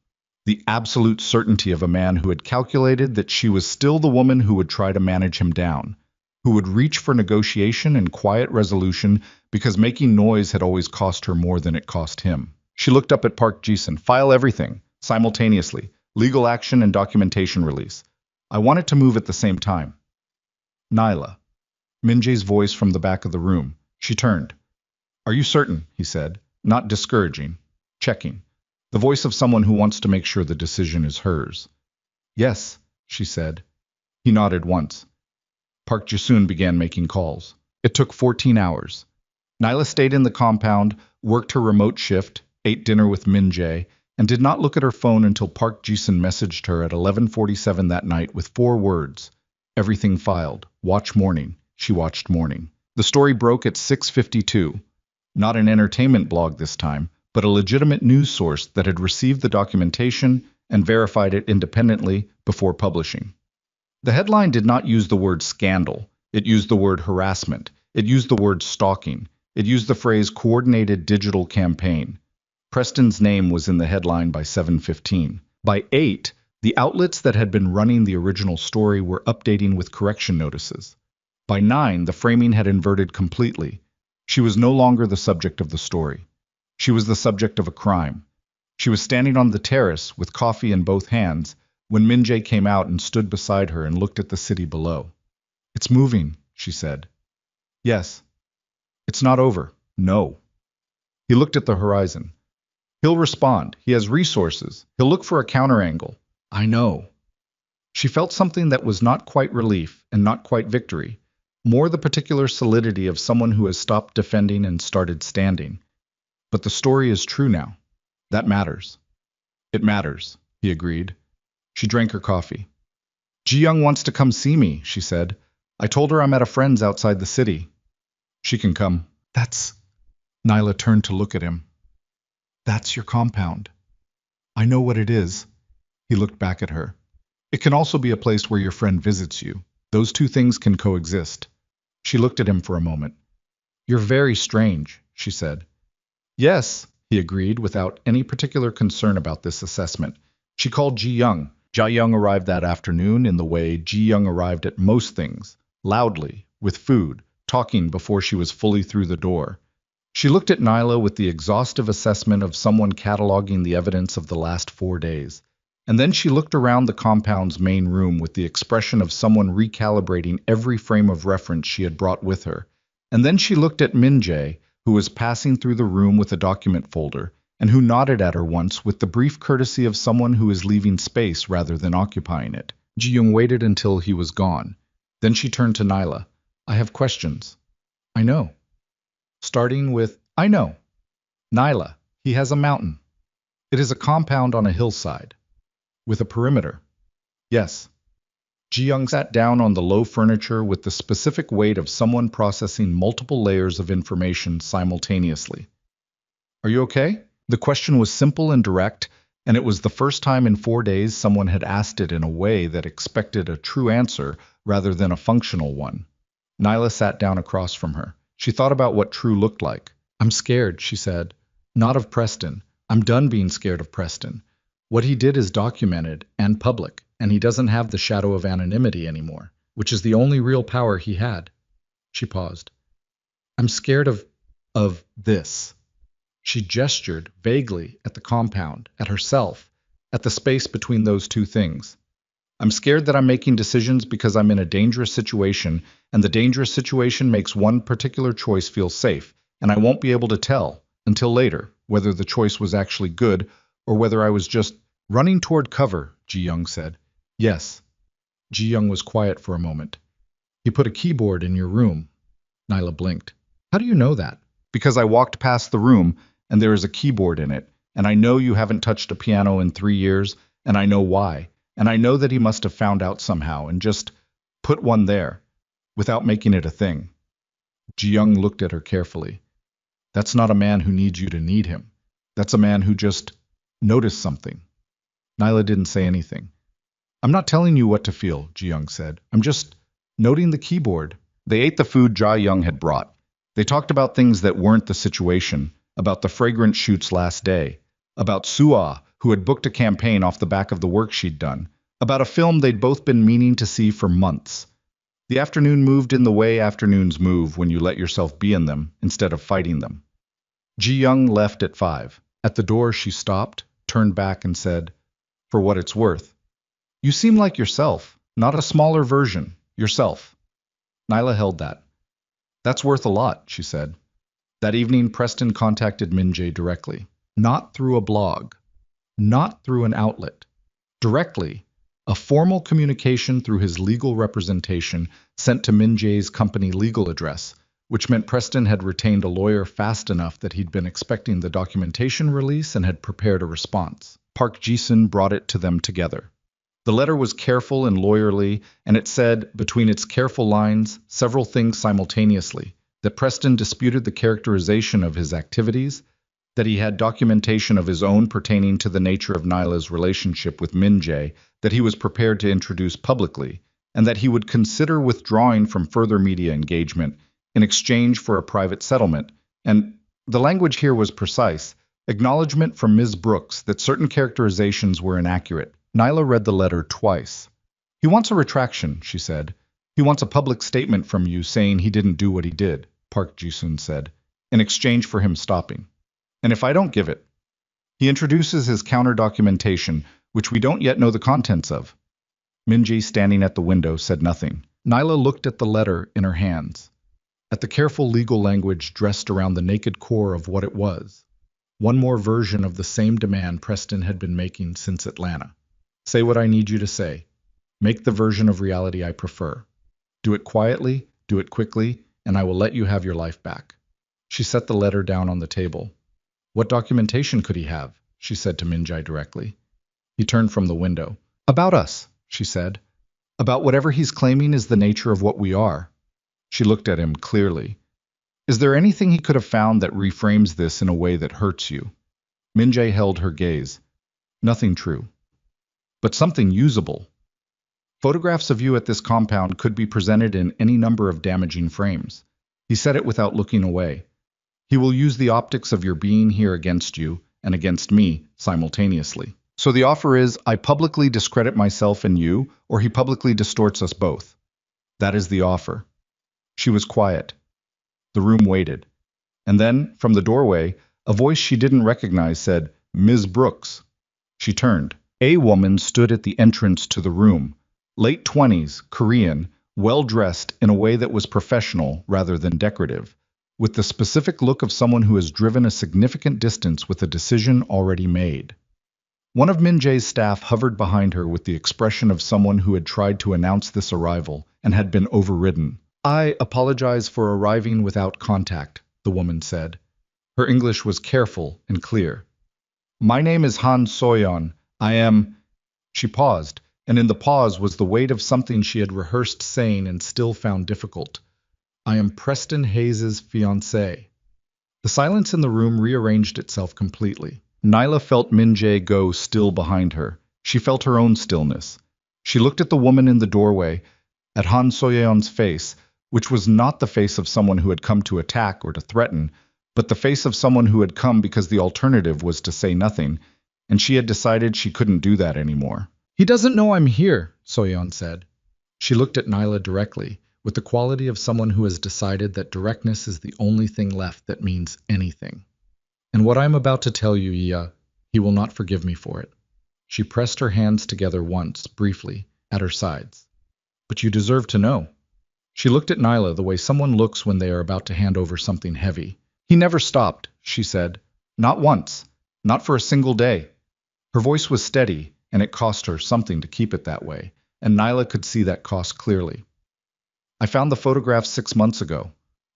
The absolute certainty of a man who had calculated that she was still the woman who would try to manage him down, who would reach for negotiation and quiet resolution because making noise had always cost her more than it cost him. She looked up at Park Ji-sun. File everything, simultaneously, legal action and documentation release. I want it to move at the same time. Nyla. Min-jae's voice from the back of the room. She turned. Are you certain? He said, not discouraging, checking. The voice of someone who wants to make sure the decision is hers. Yes, she said. He nodded once. Park Ji-sun began making calls. It took 14 hours. Nyla stayed in the compound, worked her remote shift, ate dinner with Min-jae, and did not look at her phone until Park Ji-sun messaged her at 11:47 that night with 4 words. Everything filed. Watch morning. She watched morning. The story broke at 6:52. Not an entertainment blog this time, but a legitimate news source that had received the documentation and verified it independently before publishing. The headline did not use the word scandal. It used the word harassment. It used the word stalking. It used the phrase coordinated digital campaign. Preston's name was in the headline by 7:15. By 8, the outlets that had been running the original story were updating with correction notices. By 9, the framing had inverted completely. She was no longer the subject of the story. She was the subject of a crime. She was standing on the terrace with coffee in both hands when Min-jae came out and stood beside her and looked at the city below. It's moving, she said. Yes. It's not over. No. He looked at the horizon. He'll respond. He has resources. He'll look for a counter-angle. I know. She felt something that was not quite relief and not quite victory, more the particular solidity of someone who has stopped defending and started standing. But the story is true now. That matters. It matters, he agreed. She drank her coffee. Ji-young wants to come see me, she said. I told her I'm at a friend's outside the city. She can come. That's... Nyla turned to look at him. That's your compound. I know what it is. He looked back at her. It can also be a place where your friend visits you. Those two things can coexist. She looked at him for a moment. You're very strange, she said. Yes, he agreed without any particular concern about this assessment. She called Ji-young. Ja-young arrived that afternoon in the way Ji-young arrived at most things, loudly, with food, talking before she was fully through the door. She looked at Nyla with the exhaustive assessment of someone cataloging the evidence of the last 4 days. And then she looked around the compound's main room with the expression of someone recalibrating every frame of reference she had brought with her. And then she looked at Min-jae, who was passing through the room with a document folder, and who nodded at her once with the brief courtesy of someone who is leaving space rather than occupying it. Ji-young waited until he was gone. Then she turned to Nyla. I have questions. I know. Starting with, I know. Nyla, he has a mountain. It is a compound on a hillside. With a perimeter. Yes. Ji-young sat down on the low furniture with the specific weight of someone processing multiple layers of information simultaneously. Are you okay? The question was simple and direct, and it was the first time in 4 days someone had asked it in a way that expected a true answer rather than a functional one. Nyla sat down across from her. She thought about what true looked like. I'm scared, she said. Not of Preston. I'm done being scared of Preston. What he did is documented and public. and he doesn't have the shadow of anonymity anymore, which is the only real power he had. She paused. I'm scared of this. She gestured vaguely at the compound, at herself, at the space between those two things. I'm scared that I'm making decisions because I'm in a dangerous situation, and the dangerous situation makes one particular choice feel safe, and I won't be able to tell, until later, whether the choice was actually good or whether I was just running toward cover, Ji Young said. Yes. Ji Young was quiet for a moment. He put a keyboard in your room. Nyla blinked. How do you know that? Because I walked past the room, and there is a keyboard in it, and I know you haven't touched a piano in 3 years, and I know why, and I know that he must have found out somehow and just put one there, without making it a thing. Ji Young looked at her carefully. That's not a man who needs you to need him. That's a man who just noticed something. Nyla didn't say anything. I'm not telling you what to feel, Ji Young said. I'm just noting the keyboard. They ate the food Jia Young had brought. They talked about things that weren't the situation, about the fragrant shoots last day, about Sua, who had booked a campaign off the back of the work she'd done, about a film they'd both been meaning to see for months. The afternoon moved in the way afternoons move when you let yourself be in them instead of fighting them. Ji Young left at 5. At the door she stopped, turned back and said, For what it's worth. You seem like yourself, not a smaller version, yourself. Nyla held that. That's worth a lot, she said. That evening, Preston contacted Min-jae directly. Not through a blog. Not through an outlet. Directly, a formal communication through his legal representation sent to Min-jae's company legal address, which meant Preston had retained a lawyer fast enough that he'd been expecting the documentation release and had prepared a response. Park Ji-sun brought it to them together. The letter was careful and lawyerly, and it said, between its careful lines, several things simultaneously. That Preston disputed the characterization of his activities, that he had documentation of his own pertaining to the nature of Nyla's relationship with Min-jae that he was prepared to introduce publicly, and that he would consider withdrawing from further media engagement in exchange for a private settlement, and the language here was precise, acknowledgement from Ms. Brooks that certain characterizations were inaccurate. Nyla read the letter twice. He wants a retraction, she said. He wants a public statement from you saying he didn't do what he did, Park Ji-sun said, in exchange for him stopping. And if I don't give it, he introduces his counter-documentation, which we don't yet know the contents of. Min-jae, standing at the window, said nothing. Nyla looked at the letter in her hands, at the careful legal language dressed around the naked core of what it was. One more version of the same demand Preston had been making since Atlanta. Say what I need you to say. Make the version of reality I prefer. Do it quietly, do it quickly, and I will let you have your life back. She set the letter down on the table. What documentation could he have? She said to Min-jae directly. He turned from the window. About us, she said. About whatever he's claiming is the nature of what we are. She looked at him clearly. Is there anything he could have found that reframes this in a way that hurts you? Min-jae held her gaze. Nothing true. But something usable. Photographs of you at this compound could be presented in any number of damaging frames. He said it without looking away. He will use the optics of your being here against you and against me simultaneously. So the offer is, I publicly discredit myself and you, or he publicly distorts us both. That is the offer. She was quiet. The room waited. And then, from the doorway, a voice she didn't recognize said, Ms. Brooks. She turned. A woman stood at the entrance to the room. Late 20s, Korean, well-dressed in a way that was professional rather than decorative, with the specific look of someone who has driven a significant distance with a decision already made. One of Min-jae's staff hovered behind her with the expression of someone who had tried to announce this arrival and had been overridden. I apologize for arriving without contact, the woman said. Her English was careful and clear. My name is Han Soyeon. I am... She paused, and in the pause was the weight of something she had rehearsed saying and still found difficult. I am Preston Hayes' fiancé. The silence in the room rearranged itself completely. Nyla felt Min-jae go still behind her. She felt her own stillness. She looked at the woman in the doorway, at Han Soyeon's face, which was not the face of someone who had come to attack or to threaten, but the face of someone who had come because the alternative was to say nothing, and she had decided she couldn't do that anymore. He doesn't know I'm here, Soyeon said. She looked at Nyla directly, with the quality of someone who has decided that directness is the only thing left that means anything. And what I'm about to tell you, Iya, he will not forgive me for it. She pressed her hands together once, briefly, at her sides. But you deserve to know. She looked at Nyla the way someone looks when they are about to hand over something heavy. He never stopped, she said. Not once. Not for a single day. Her voice was steady, and it cost her something to keep it that way, and Nyla could see that cost clearly. I found the photographs 6 months ago,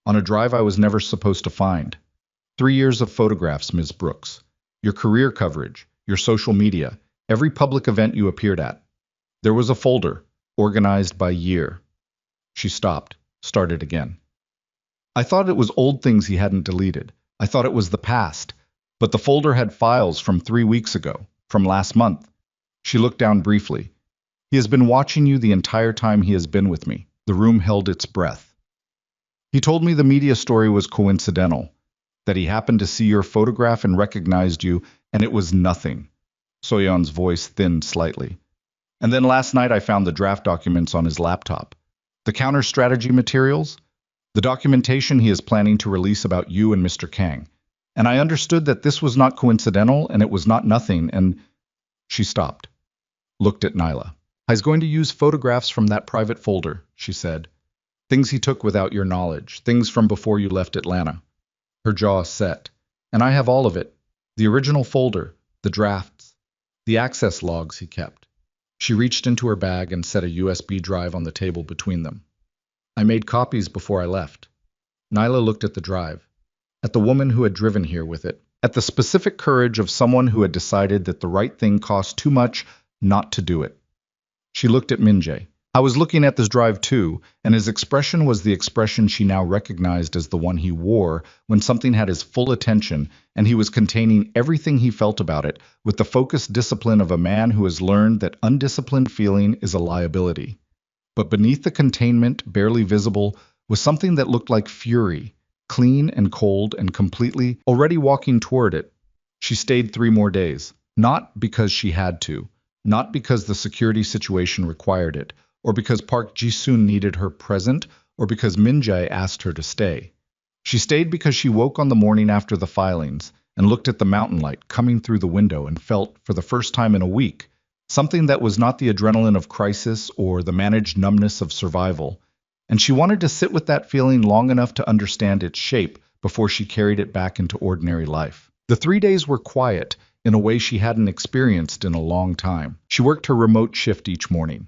on a drive I was never supposed to find. 3 years of photographs, Ms. Brooks. Your career coverage, your social media, every public event you appeared at. There was a folder, organized by year. She stopped, started again. I thought it was old things he hadn't deleted. I thought it was the past. But the folder had files from 3 weeks ago, from last month. She looked down briefly. He has been watching you the entire time he has been with me. The room held its breath. He told me the media story was coincidental, that he happened to see your photograph and recognized you, and it was nothing. Soyeon's voice thinned slightly. And then last night I found the draft documents on his laptop. The counter-strategy materials, the documentation he is planning to release about you and Mr. Kang. And I understood that this was not coincidental and it was not nothing, and she stopped, looked at Nyla. He's going to use photographs from that private folder, she said. Things he took without your knowledge, things from before you left Atlanta. Her jaw set. And I have all of it. The original folder, the drafts, the access logs he kept. She reached into her bag and set a USB drive on the table between them. I made copies before I left. Nyla looked at the drive, at the woman who had driven here with it, at the specific courage of someone who had decided that the right thing cost too much not to do it. She looked at Min-jae. I was looking at this drive too, and his expression was the expression she now recognized as the one he wore when something had his full attention and he was containing everything he felt about it with the focused discipline of a man who has learned that undisciplined feeling is a liability. But beneath the containment, barely visible, was something that looked like fury, clean and cold and completely already walking toward it. She stayed 3 more days, not because she had to, not because the security situation required it, or because Park Ji-soon needed her present, or because Min-jae asked her to stay. She stayed because she woke on the morning after the filings and looked at the mountain light coming through the window and felt, for the first time in a week, something that was not the adrenaline of crisis or the managed numbness of survival. And she wanted to sit with that feeling long enough to understand its shape before she carried it back into ordinary life. The 3 days were quiet in a way she hadn't experienced in a long time. She worked her remote shift each morning.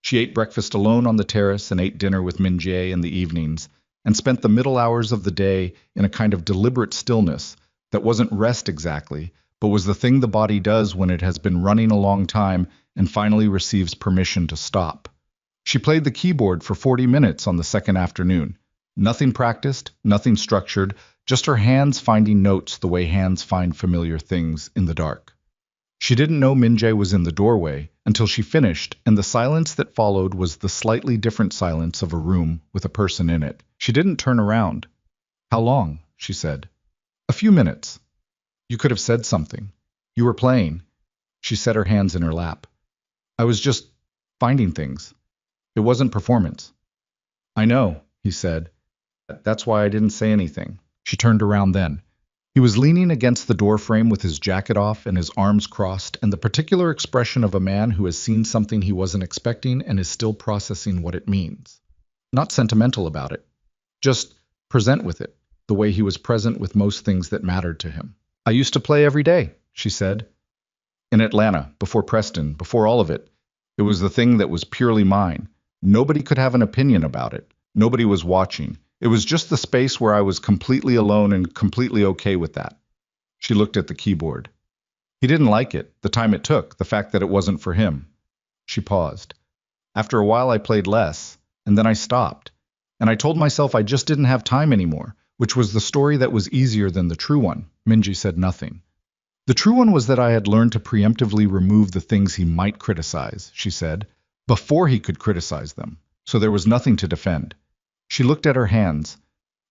She ate breakfast alone on the terrace and ate dinner with Min-jae in the evenings, and spent the middle hours of the day in a kind of deliberate stillness that wasn't rest exactly, but was the thing the body does when it has been running a long time and finally receives permission to stop. She played the keyboard for 40 minutes on the second afternoon. Nothing practiced, nothing structured, just her hands finding notes the way hands find familiar things in the dark. She didn't know Min-jae was in the doorway until she finished, and the silence that followed was the slightly different silence of a room with a person in it. She didn't turn around. How long? She said. A few minutes. You could have said something. You were playing. She set her hands in her lap. I was just finding things. It wasn't performance. I know, he said. That's why I didn't say anything. She turned around then. He was leaning against the doorframe with his jacket off and his arms crossed, and the particular expression of a man who has seen something he wasn't expecting and is still processing what it means. Not sentimental about it. Just present with it, the way he was present with most things that mattered to him. I used to play every day, she said. In Atlanta, before Preston, before all of it. It was the thing that was purely mine. Nobody could have an opinion about it. Nobody was watching. It was just the space where I was completely alone and completely okay with that. She looked at the keyboard. He didn't like it, the time it took, the fact that it wasn't for him. She paused. After a while I played less, and then I stopped. And I told myself I just didn't have time anymore, which was the story that was easier than the true one. Min-jae said nothing. The true one was that I had learned to preemptively remove the things he might criticize, she said, before he could criticize them, so there was nothing to defend. She looked at her hands.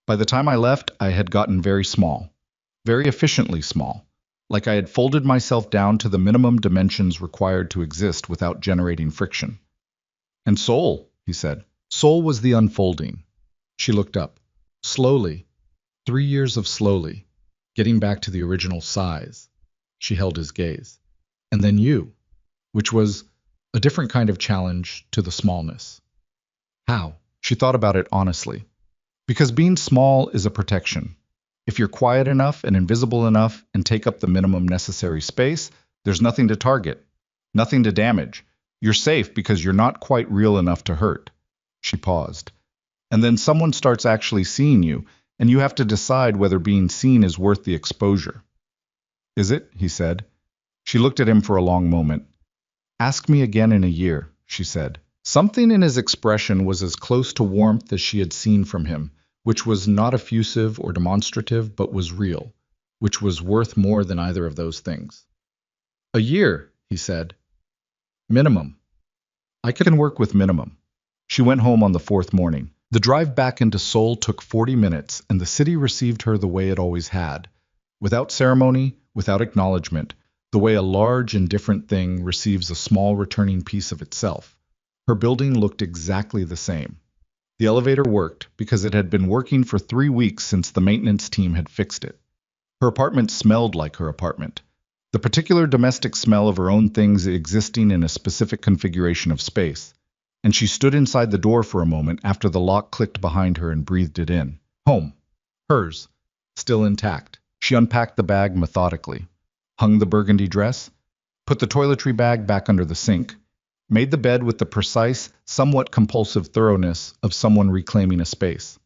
By the time I left, I had gotten very small, very efficiently small, like I had folded myself down to the minimum dimensions required to exist without generating friction. And Soul, he said. Soul was the unfolding. She looked up. Slowly. 3 years of slowly. Getting back to the original size. She held his gaze. And then you, which was a different kind of challenge to the smallness. How? She thought about it honestly. Because being small is a protection. If you're quiet enough and invisible enough and take up the minimum necessary space, there's nothing to target, nothing to damage. You're safe because you're not quite real enough to hurt. She paused. And then someone starts actually seeing you, and you have to decide whether being seen is worth the exposure. Is it? He said. She looked at him for a long moment. Ask me again in a year, she said. Something in his expression was as close to warmth as she had seen from him, which was not effusive or demonstrative, but was real, which was worth more than either of those things. A year, he said. Minimum. I can work with minimum. She went home on the fourth morning. The drive back into Seoul took 40 minutes, and the city received her the way it always had, without ceremony, without acknowledgement, the way a large, indifferent thing receives a small returning piece of itself. Her building looked exactly the same. The elevator worked because it had been working for 3 weeks since the maintenance team had fixed it. Her apartment smelled like her apartment. The particular domestic smell of her own things existing in a specific configuration of space. And she stood inside the door for a moment after the lock clicked behind her and breathed it in. Home. Hers. Still intact. She unpacked the bag methodically. Hung the burgundy dress. Put the toiletry bag back under the sink. Made the bed with the precise, somewhat compulsive thoroughness of someone reclaiming a space.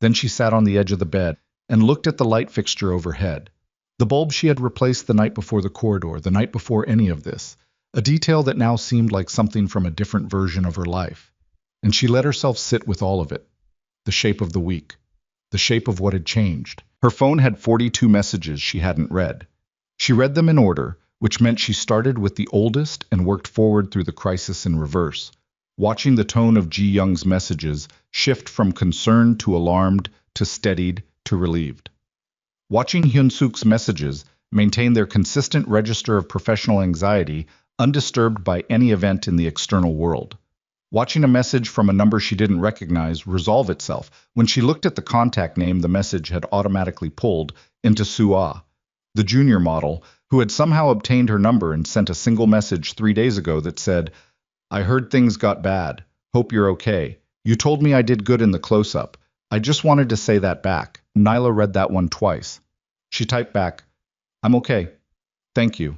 Then she sat on the edge of the bed and looked at the light fixture overhead. The bulb she had replaced the night before the corridor, the night before any of this. A detail that now seemed like something from a different version of her life. And she let herself sit with all of it. The shape of the week. The shape of what had changed. Her phone had 42 messages she hadn't read. She read them in order, which meant she started with the oldest and worked forward through the crisis in reverse, watching the tone of Ji Young's messages shift from concerned to alarmed to steadied to relieved. Watching Hyun-suk's messages maintain their consistent register of professional anxiety undisturbed by any event in the external world. Watching a message from a number she didn't recognize resolve itself when she looked at the contact name the message had automatically pulled into Sua, the junior model, who had somehow obtained her number and sent a single message 3 days ago that said, I heard things got bad. Hope you're okay. You told me I did good in the close-up. I just wanted to say that back. Nyla read that one twice. She typed back, I'm okay. Thank you.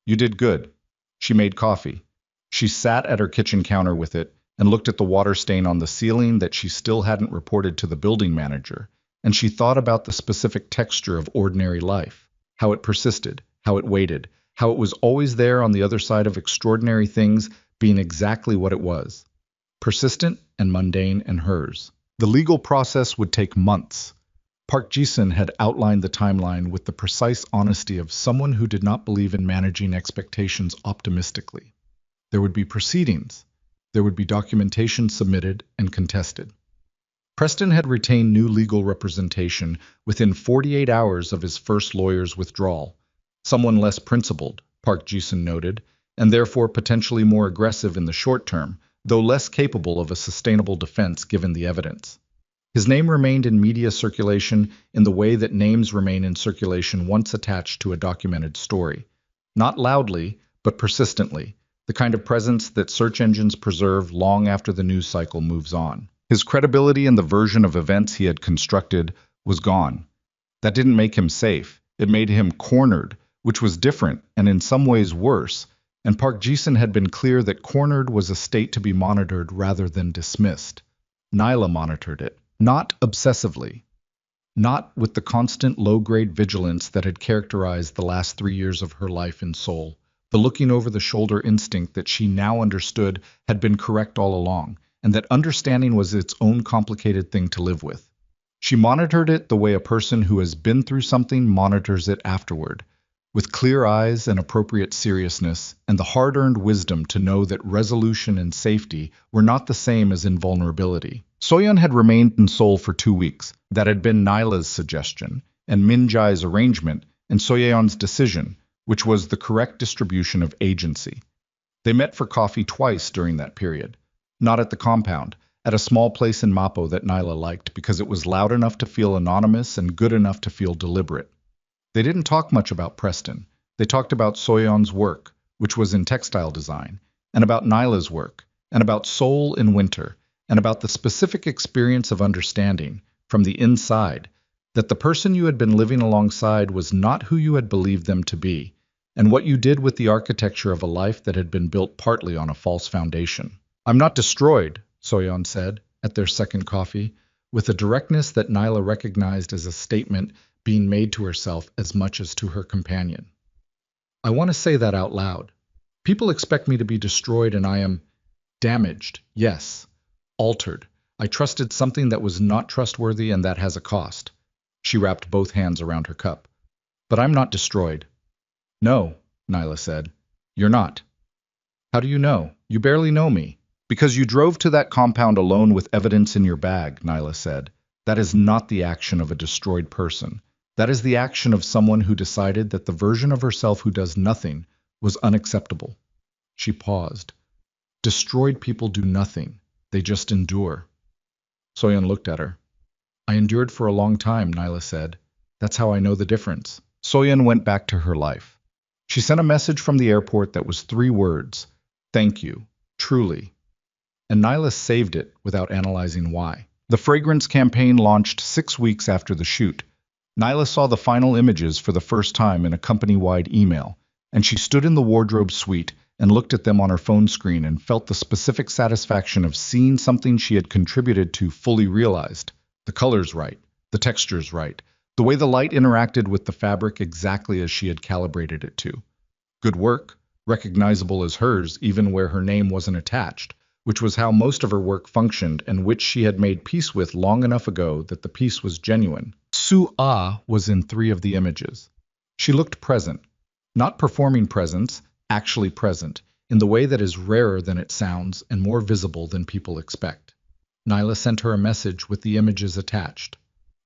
You did good. She made coffee. She sat at her kitchen counter with it and looked at the water stain on the ceiling that she still hadn't reported to the building manager, and she thought about the specific texture of ordinary life, how it persisted, how it waited, how it was always there on the other side of extraordinary things being exactly what it was, persistent and mundane and hers. The legal process would take months. Park Ji-sun had outlined the timeline with the precise honesty of someone who did not believe in managing expectations optimistically. There would be proceedings. There would be documentation submitted and contested. Preston had retained new legal representation within 48 hours of his first lawyer's withdrawal. Someone less principled, Park Ji-sun noted, and therefore potentially more aggressive in the short term, though less capable of a sustainable defense given the evidence. His name remained in media circulation in the way that names remain in circulation once attached to a documented story. Not loudly, but persistently, the kind of presence that search engines preserve long after the news cycle moves on. His credibility in the version of events he had constructed was gone. That didn't make him safe. It made him cornered, which was different and in some ways worse, and Park Ji-sun had been clear that cornered was a state to be monitored rather than dismissed. Nyla monitored it. Not obsessively. Not with the constant low-grade vigilance that had characterized the last 3 years of her life in Seoul. The looking over the shoulder instinct that she now understood had been correct all along, and that understanding was its own complicated thing to live with. She monitored it the way a person who has been through something monitors it afterward, with clear eyes and appropriate seriousness, and the hard-earned wisdom to know that resolution and safety were not the same as invulnerability. Soyeon had remained in Seoul for 2 weeks. That had been Nyla's suggestion, and Min Jae's arrangement, and Soyeon's decision, which was the correct distribution of agency. They met for coffee twice during that period. Not at the compound, at a small place in Mapo that Nyla liked because it was loud enough to feel anonymous and good enough to feel deliberate. They didn't talk much about Preston. They talked about Soyeon's work, which was in textile design, and about Nyla's work, and about Seoul in winter, and about the specific experience of understanding, from the inside, that the person you had been living alongside was not who you had believed them to be, and what you did with the architecture of a life that had been built partly on a false foundation. "I'm not destroyed," Soyeon said, at their second coffee, with a directness that Nyla recognized as a statement being made to herself as much as to her companion. "I want to say that out loud. People expect me to be destroyed, and I am damaged, yes, altered. I trusted something that was not trustworthy, and that has a cost." She wrapped both hands around her cup. "But I'm not destroyed." "No," Nyla said. "You're not." "How do you know? You barely know me." "Because you drove to that compound alone with evidence in your bag," Nyla said. "That is not the action of a destroyed person. That is the action of someone who decided that the version of herself who does nothing was unacceptable." She paused. "Destroyed people do nothing. They just endure." Soyeon looked at her. "I endured for a long time," Nyla said. "That's how I know the difference." Soyeon went back to her life. She sent a message from the airport that was 3 words: "Thank you, truly." And Nyla saved it without analyzing why. The fragrance campaign launched 6 weeks after the shoot. Nyla saw the final images for the first time in a company-wide email, and she stood in the wardrobe suite and looked at them on her phone screen and felt the specific satisfaction of seeing something she had contributed to fully realized. The colors right, the textures right, the way the light interacted with the fabric exactly as she had calibrated it to. Good work, recognizable as hers even where her name wasn't attached, which was how most of her work functioned and which she had made peace with long enough ago that the peace was genuine. Su-ah was in 3 of the images. She looked present, not performing presence, actually present, in the way that is rarer than it sounds and more visible than people expect. Nyla sent her a message with the images attached.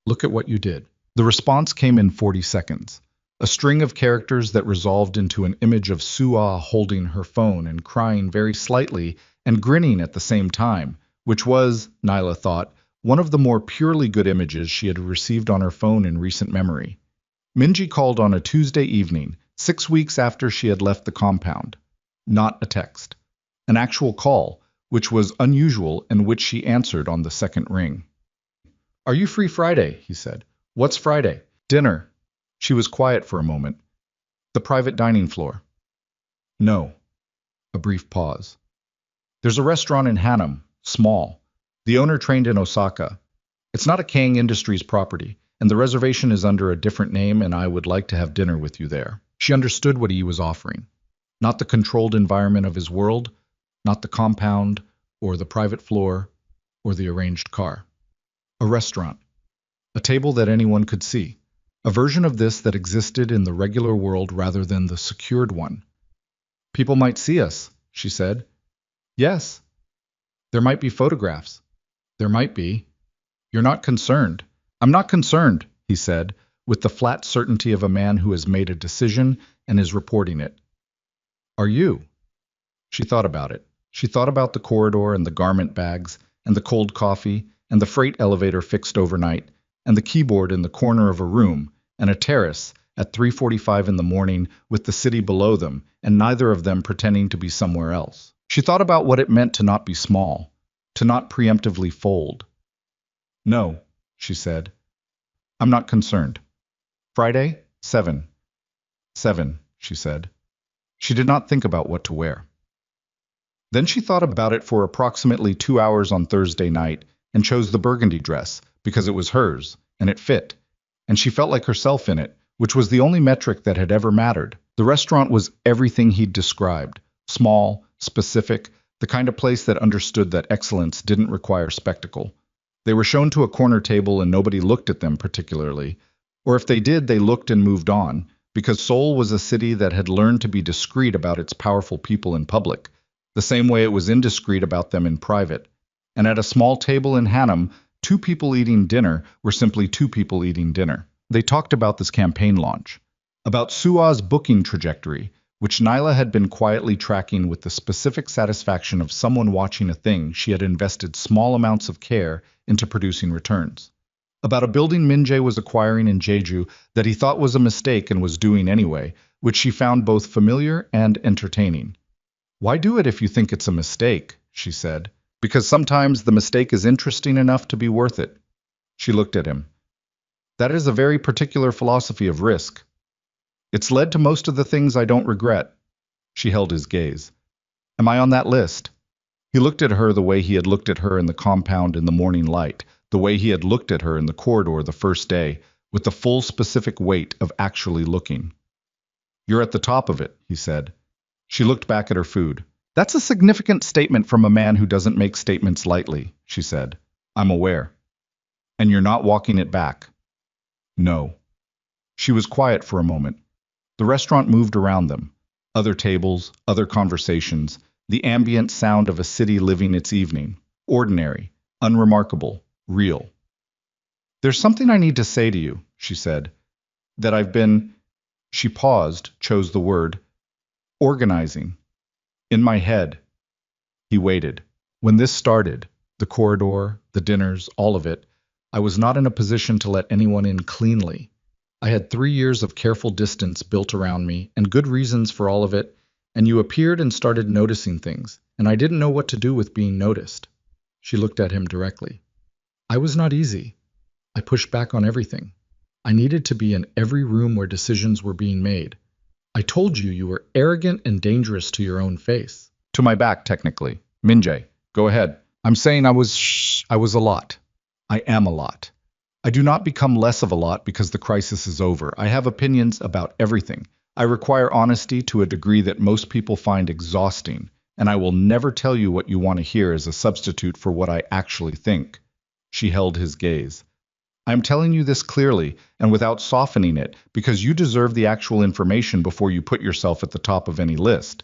"Look at what you did." The response came in 40 seconds. A string of characters that resolved into an image of Su-ah holding her phone and crying very slightly and grinning at the same time, which was, Nyla thought, one of the more purely good images she had received on her phone in recent memory. Minji called on a Tuesday evening, 6 weeks after she had left the compound. Not a text. An actual call, which was unusual and which she answered on the second ring. "Are you free Friday?" he said. "What's Friday?" "Dinner." She was quiet for a moment. "The private dining floor." "No." A brief pause. "There's a restaurant in Hanam, small. The owner trained in Osaka. It's not a Kang Industries property, and the reservation is under a different name, and I would like to have dinner with you there." She understood what he was offering. Not the controlled environment of his world, not the compound, or the private floor, or the arranged car. A restaurant. A table that anyone could see. A version of this that existed in the regular world rather than the secured one. "People might see us," she said. "Yes. There might be photographs." "There might be." "You're not concerned." "I'm not concerned," he said, with the flat certainty of a man who has made a decision and is reporting it. "Are you?" She thought about it. She thought about the corridor and the garment bags, and the cold coffee, and the freight elevator fixed overnight, and the keyboard in the corner of a room, and a terrace at 3:45 in the morning with the city below them, and neither of them pretending to be somewhere else. She thought about what it meant to not be small, to not preemptively fold. "No," she said. "I'm not concerned." "Friday, 7. 7, she said. She did not think about what to wear. Then she thought about it for approximately 2 hours on Thursday night and chose the burgundy dress because it was hers, and it fit, and she felt like herself in it, which was the only metric that had ever mattered. The restaurant was everything he'd described, small, specific, the kind of place that understood that excellence didn't require spectacle. They were shown to a corner table and nobody looked at them particularly, or if they did, they looked and moved on, because Seoul was a city that had learned to be discreet about its powerful people in public, the same way it was indiscreet about them in private. And at a small table in Hanam, 2 people eating dinner were simply 2 people eating dinner. They talked about this campaign launch. about Sua's booking trajectory, which Nyla had been quietly tracking with the specific satisfaction of someone watching a thing she had invested small amounts of care into producing returns. About a building Minjae was acquiring in Jeju that he thought was a mistake and was doing anyway, which she found both familiar and entertaining. Why do it if you think it's a mistake? She said. Because sometimes the mistake is interesting enough to be worth it. She looked at him. That is a very particular philosophy of risk. It's led to most of the things I don't regret. She held his gaze. Am I on that list? He looked at her the way he had looked at her in the compound in the morning light, the way he had looked at her in the corridor the first day, with the full specific weight of actually looking. You're at the top of it, he said. She looked back at her food. That's a significant statement from a man who doesn't make statements lightly, she said. I'm aware. And you're not walking it back. No. She was quiet for a moment. The restaurant moved around them. Other tables, other conversations, the ambient sound of a city living its evening. Ordinary, unremarkable, real. There's something I need to say to you, she said. That I've been, she paused, chose the word, organizing. In my head. He waited. When this started, the corridor, the dinners, all of it, I was not in a position to let anyone in cleanly. I had 3 years of careful distance built around me, and good reasons for all of it, and you appeared and started noticing things, and I didn't know what to do with being noticed. She looked at him directly. I was not easy. I pushed back on everything. I needed to be in every room where decisions were being made. I told you you were arrogant and dangerous to your own face. To my back, technically. Minjae, go ahead. I'm saying I was a lot. I am a lot. I do not become less of a lot because the crisis is over. I have opinions about everything. I require honesty to a degree that most people find exhausting, and I will never tell you what you want to hear as a substitute for what I actually think. She held his gaze. I am telling you this clearly and without softening it because you deserve the actual information before you put yourself at the top of any list.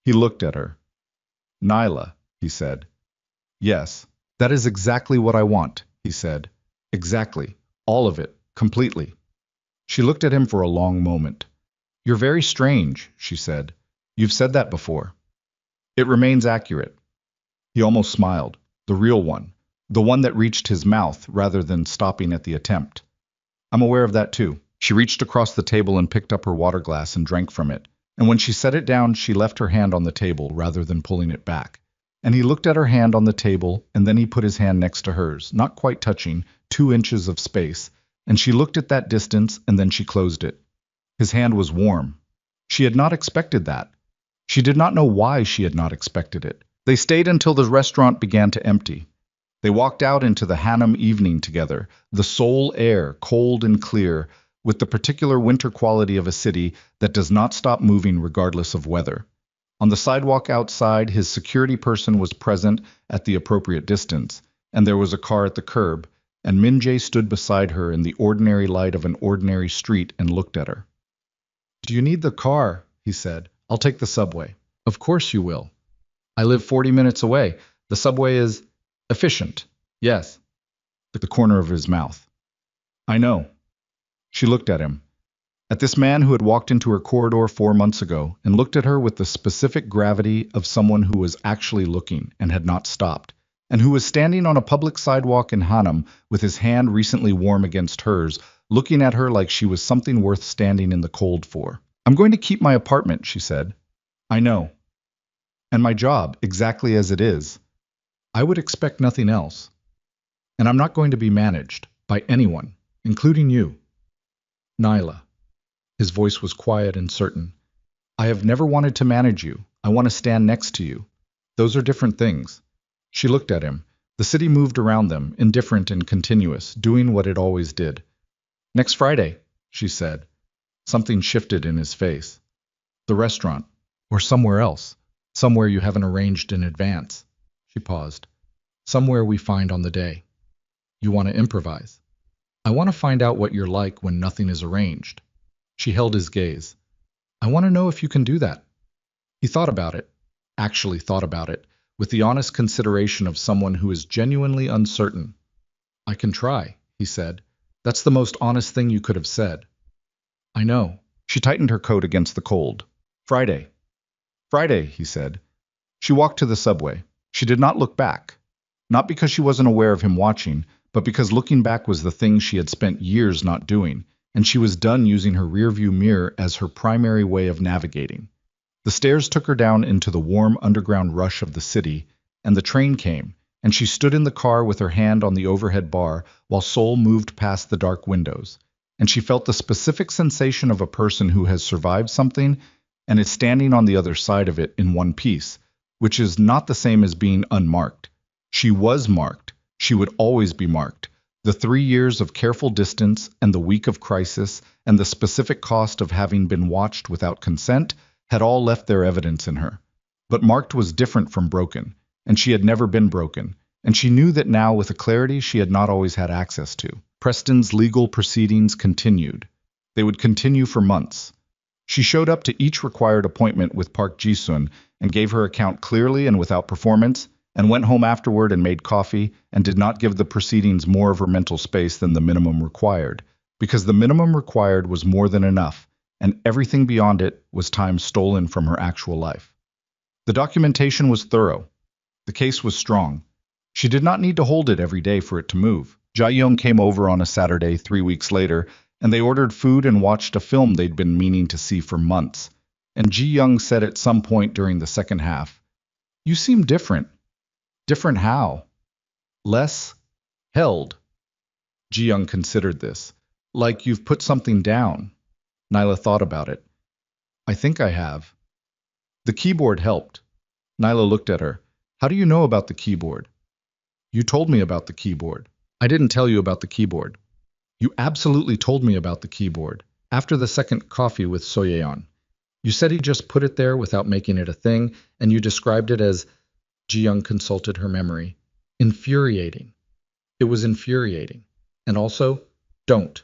He looked at her. Nyla, he said. Yes, that is exactly what I want, he said. Exactly. All of it. Completely. She looked at him for a long moment. You're very strange, she said. You've said that before. It remains accurate. He almost smiled. The real one. The one that reached his mouth rather than stopping at the attempt. I'm aware of that too. She reached across the table and picked up her water glass and drank from it. And when she set it down, she left her hand on the table rather than pulling it back. And he looked at her hand on the table, and then he put his hand next to hers, not quite touching, 2 inches of space. And she looked at that distance, and then she closed it. His hand was warm. She had not expected that. She did not know why she had not expected it. They stayed until the restaurant began to empty. They walked out into the Hanum evening together, the Seoul air, cold and clear, with the particular winter quality of a city that does not stop moving regardless of weather. On the sidewalk outside, his security person was present at the appropriate distance, and there was a car at the curb, and Minjae stood beside her in the ordinary light of an ordinary street and looked at her. Do you need the car? He said. I'll take the subway. Of course you will. I live 40 minutes away. The subway is efficient. Yes. The corner of his mouth. I know. She looked at him. At this man who had walked into her corridor 4 months ago and looked at her with the specific gravity of someone who was actually looking and had not stopped, and who was standing on a public sidewalk in Hanum with his hand recently warm against hers, looking at her like she was something worth standing in the cold for. I'm going to keep my apartment, she said. I know. And my job, exactly as it is. I would expect nothing else. And I'm not going to be managed by anyone, including you. Nyla. His voice was quiet and certain. I have never wanted to manage you. I want to stand next to you. Those are different things. She looked at him. The city moved around them, indifferent and continuous, doing what it always did. Next Friday, she said. Something shifted in his face. The restaurant. Or somewhere else. Somewhere you haven't arranged in advance. She paused. Somewhere we find on the day. You want to improvise. I want to find out what you're like when nothing is arranged. She held his gaze. I want to know if you can do that. He thought about it, actually thought about it, with the honest consideration of someone who is genuinely uncertain. I can try, he said. That's the most honest thing you could have said. I know. She tightened her coat against the cold. Friday. Friday, he said. She walked to the subway. She did not look back. Not because she wasn't aware of him watching, but because looking back was the thing she had spent years not doing, and she was done using her rearview mirror as her primary way of navigating. The stairs took her down into the warm underground rush of the city, and the train came, and she stood in the car with her hand on the overhead bar while Seoul moved past the dark windows, and she felt the specific sensation of a person who has survived something and is standing on the other side of it in one piece, which is not the same as being unmarked. She was marked. She would always be marked. The 3 years of careful distance and the week of crisis and the specific cost of having been watched without consent had all left their evidence in her. But marked was different from broken, and she had never been broken, and she knew that now with a clarity she had not always had access to. Preston's legal proceedings continued. They would continue for months. She showed up to each required appointment with Park Ji-sun and gave her account clearly and without performance, and went home afterward and made coffee and did not give the proceedings more of her mental space than the minimum required, because the minimum required was more than enough, and everything beyond it was time stolen from her actual life. The documentation was thorough. The case was strong. She did not need to hold it every day for it to move. Jae-young came over on a Saturday 3 weeks later, and they ordered food and watched a film they'd been meaning to see for months. And Ji-young said at some point during the second half, "You seem different." Different how? Less held. Ji-young considered this. Like you've put something down. Nyla thought about it. I think I have. The keyboard helped. Nyla looked at her. How do you know about the keyboard? You told me about the keyboard. I didn't tell you about the keyboard. You absolutely told me about the keyboard. After the second coffee with Soyeon. You said he just put it there without making it a thing, and you described it as... Ji-young consulted her memory. Infuriating. It was infuriating. And also, don't.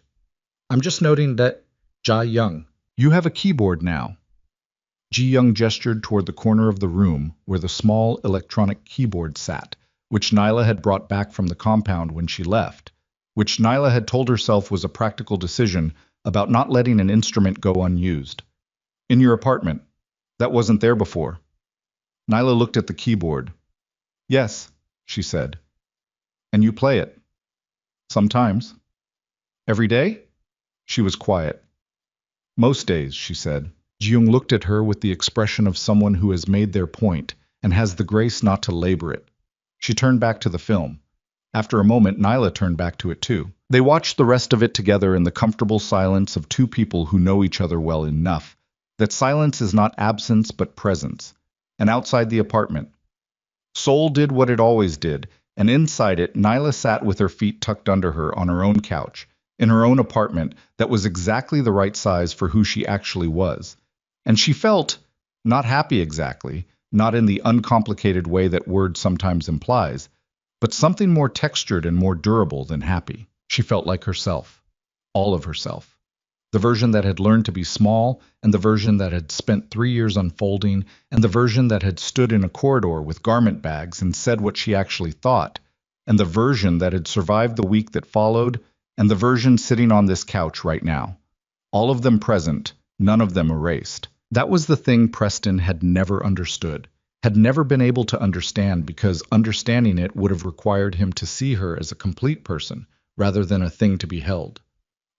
I'm just noting that... Jae-young, you have a keyboard now. Ji-young gestured toward the corner of the room where the small electronic keyboard sat, which Nyla had brought back from the compound when she left, which Nyla had told herself was a practical decision about not letting an instrument go unused. In your apartment. That wasn't there before. Nyla looked at the keyboard. Yes, she said. And you play it? Sometimes. Every day? She was quiet. Most days, she said. Ji-young looked at her with the expression of someone who has made their point and has the grace not to labor it. She turned back to the film. After a moment, Nyla turned back to it too. They watched the rest of it together in the comfortable silence of two people who know each other well enough that silence is not absence but presence. And outside the apartment, Seoul did what it always did, and inside it, Nyla sat with her feet tucked under her on her own couch, in her own apartment that was exactly the right size for who she actually was. And she felt, not happy exactly, not in the uncomplicated way that word sometimes implies, but something more textured and more durable than happy. She felt like herself, all of herself. The version that had learned to be small, and the version that had spent 3 years unfolding, and the version that had stood in a corridor with garment bags and said what she actually thought, and the version that had survived the week that followed, and the version sitting on this couch right now. All of them present, none of them erased. That was the thing Preston had never understood, had never been able to understand, because understanding it would have required him to see her as a complete person, rather than a thing to be held.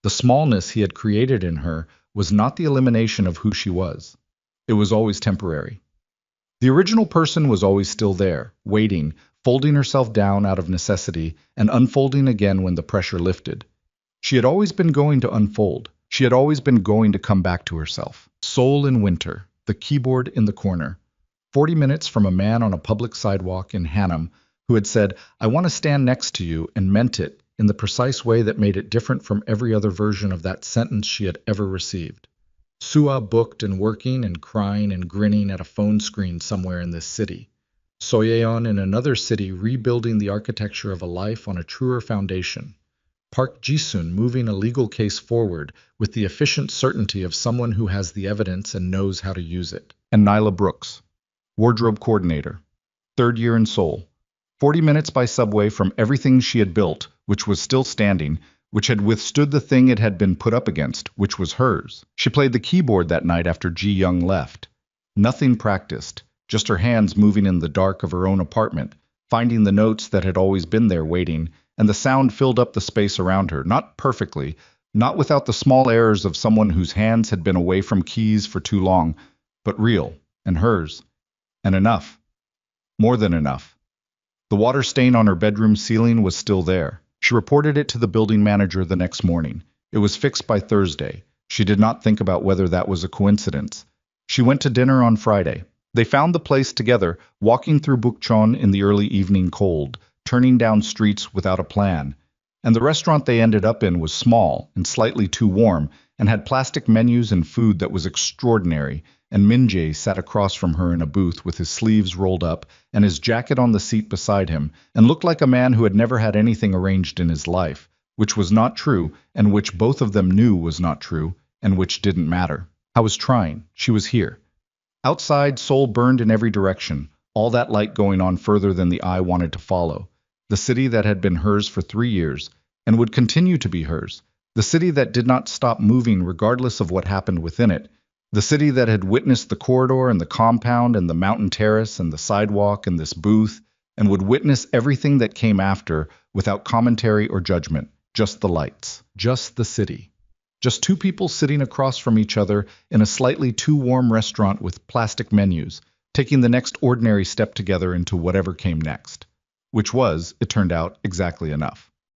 The smallness he had created in her was not the elimination of who she was. It was always temporary. The original person was always still there, waiting, folding herself down out of necessity and unfolding again when the pressure lifted. She had always been going to unfold. She had always been going to come back to herself. Soul in winter, the keyboard in the corner. 40 minutes from a man on a public sidewalk in Hannam who had said, "I want to stand next to you," and meant it in the precise way that made it different from every other version of that sentence she had ever received. Sua booked and working and crying and grinning at a phone screen somewhere in this city. Soyeon in another city rebuilding the architecture of a life on a truer foundation. Park Ji-sun moving a legal case forward with the efficient certainty of someone who has the evidence and knows how to use it. And Nyla Brooks, wardrobe coordinator, 3rd year in Seoul. 40 minutes by subway from everything she had built, which was still standing, which had withstood the thing it had been put up against, which was hers. She played the keyboard that night after Ji Young left. Nothing practiced, just her hands moving in the dark of her own apartment, finding the notes that had always been there waiting, and the sound filled up the space around her, not perfectly, not without the small errors of someone whose hands had been away from keys for too long, but real, and hers, and enough. More than enough. The water stain on her bedroom ceiling was still there. She reported it to the building manager the next morning. It was fixed by Thursday. She did not think about whether that was a coincidence. She went to dinner on Friday. They found the place together, walking through Bukchon in the early evening cold, turning down streets without a plan. And the restaurant they ended up in was small and slightly too warm, and had plastic menus and food that was extraordinary, and Min-jae sat across from her in a booth with his sleeves rolled up and his jacket on the seat beside him, and looked like a man who had never had anything arranged in his life, which was not true, and which both of them knew was not true, and which didn't matter. I was trying. She was here. Outside, Seoul burned in every direction, all that light going on further than the eye wanted to follow. The city that had been hers for 3 years, and would continue to be hers. The city that did not stop moving regardless of what happened within it. The city that had witnessed the corridor and the compound and the mountain terrace and the sidewalk and this booth, and would witness everything that came after without commentary or judgment. Just the lights. Just the city. Just two people sitting across from each other in a slightly too warm restaurant with plastic menus, taking the next ordinary step together into whatever came next. Which was, it turned out, exactly enough.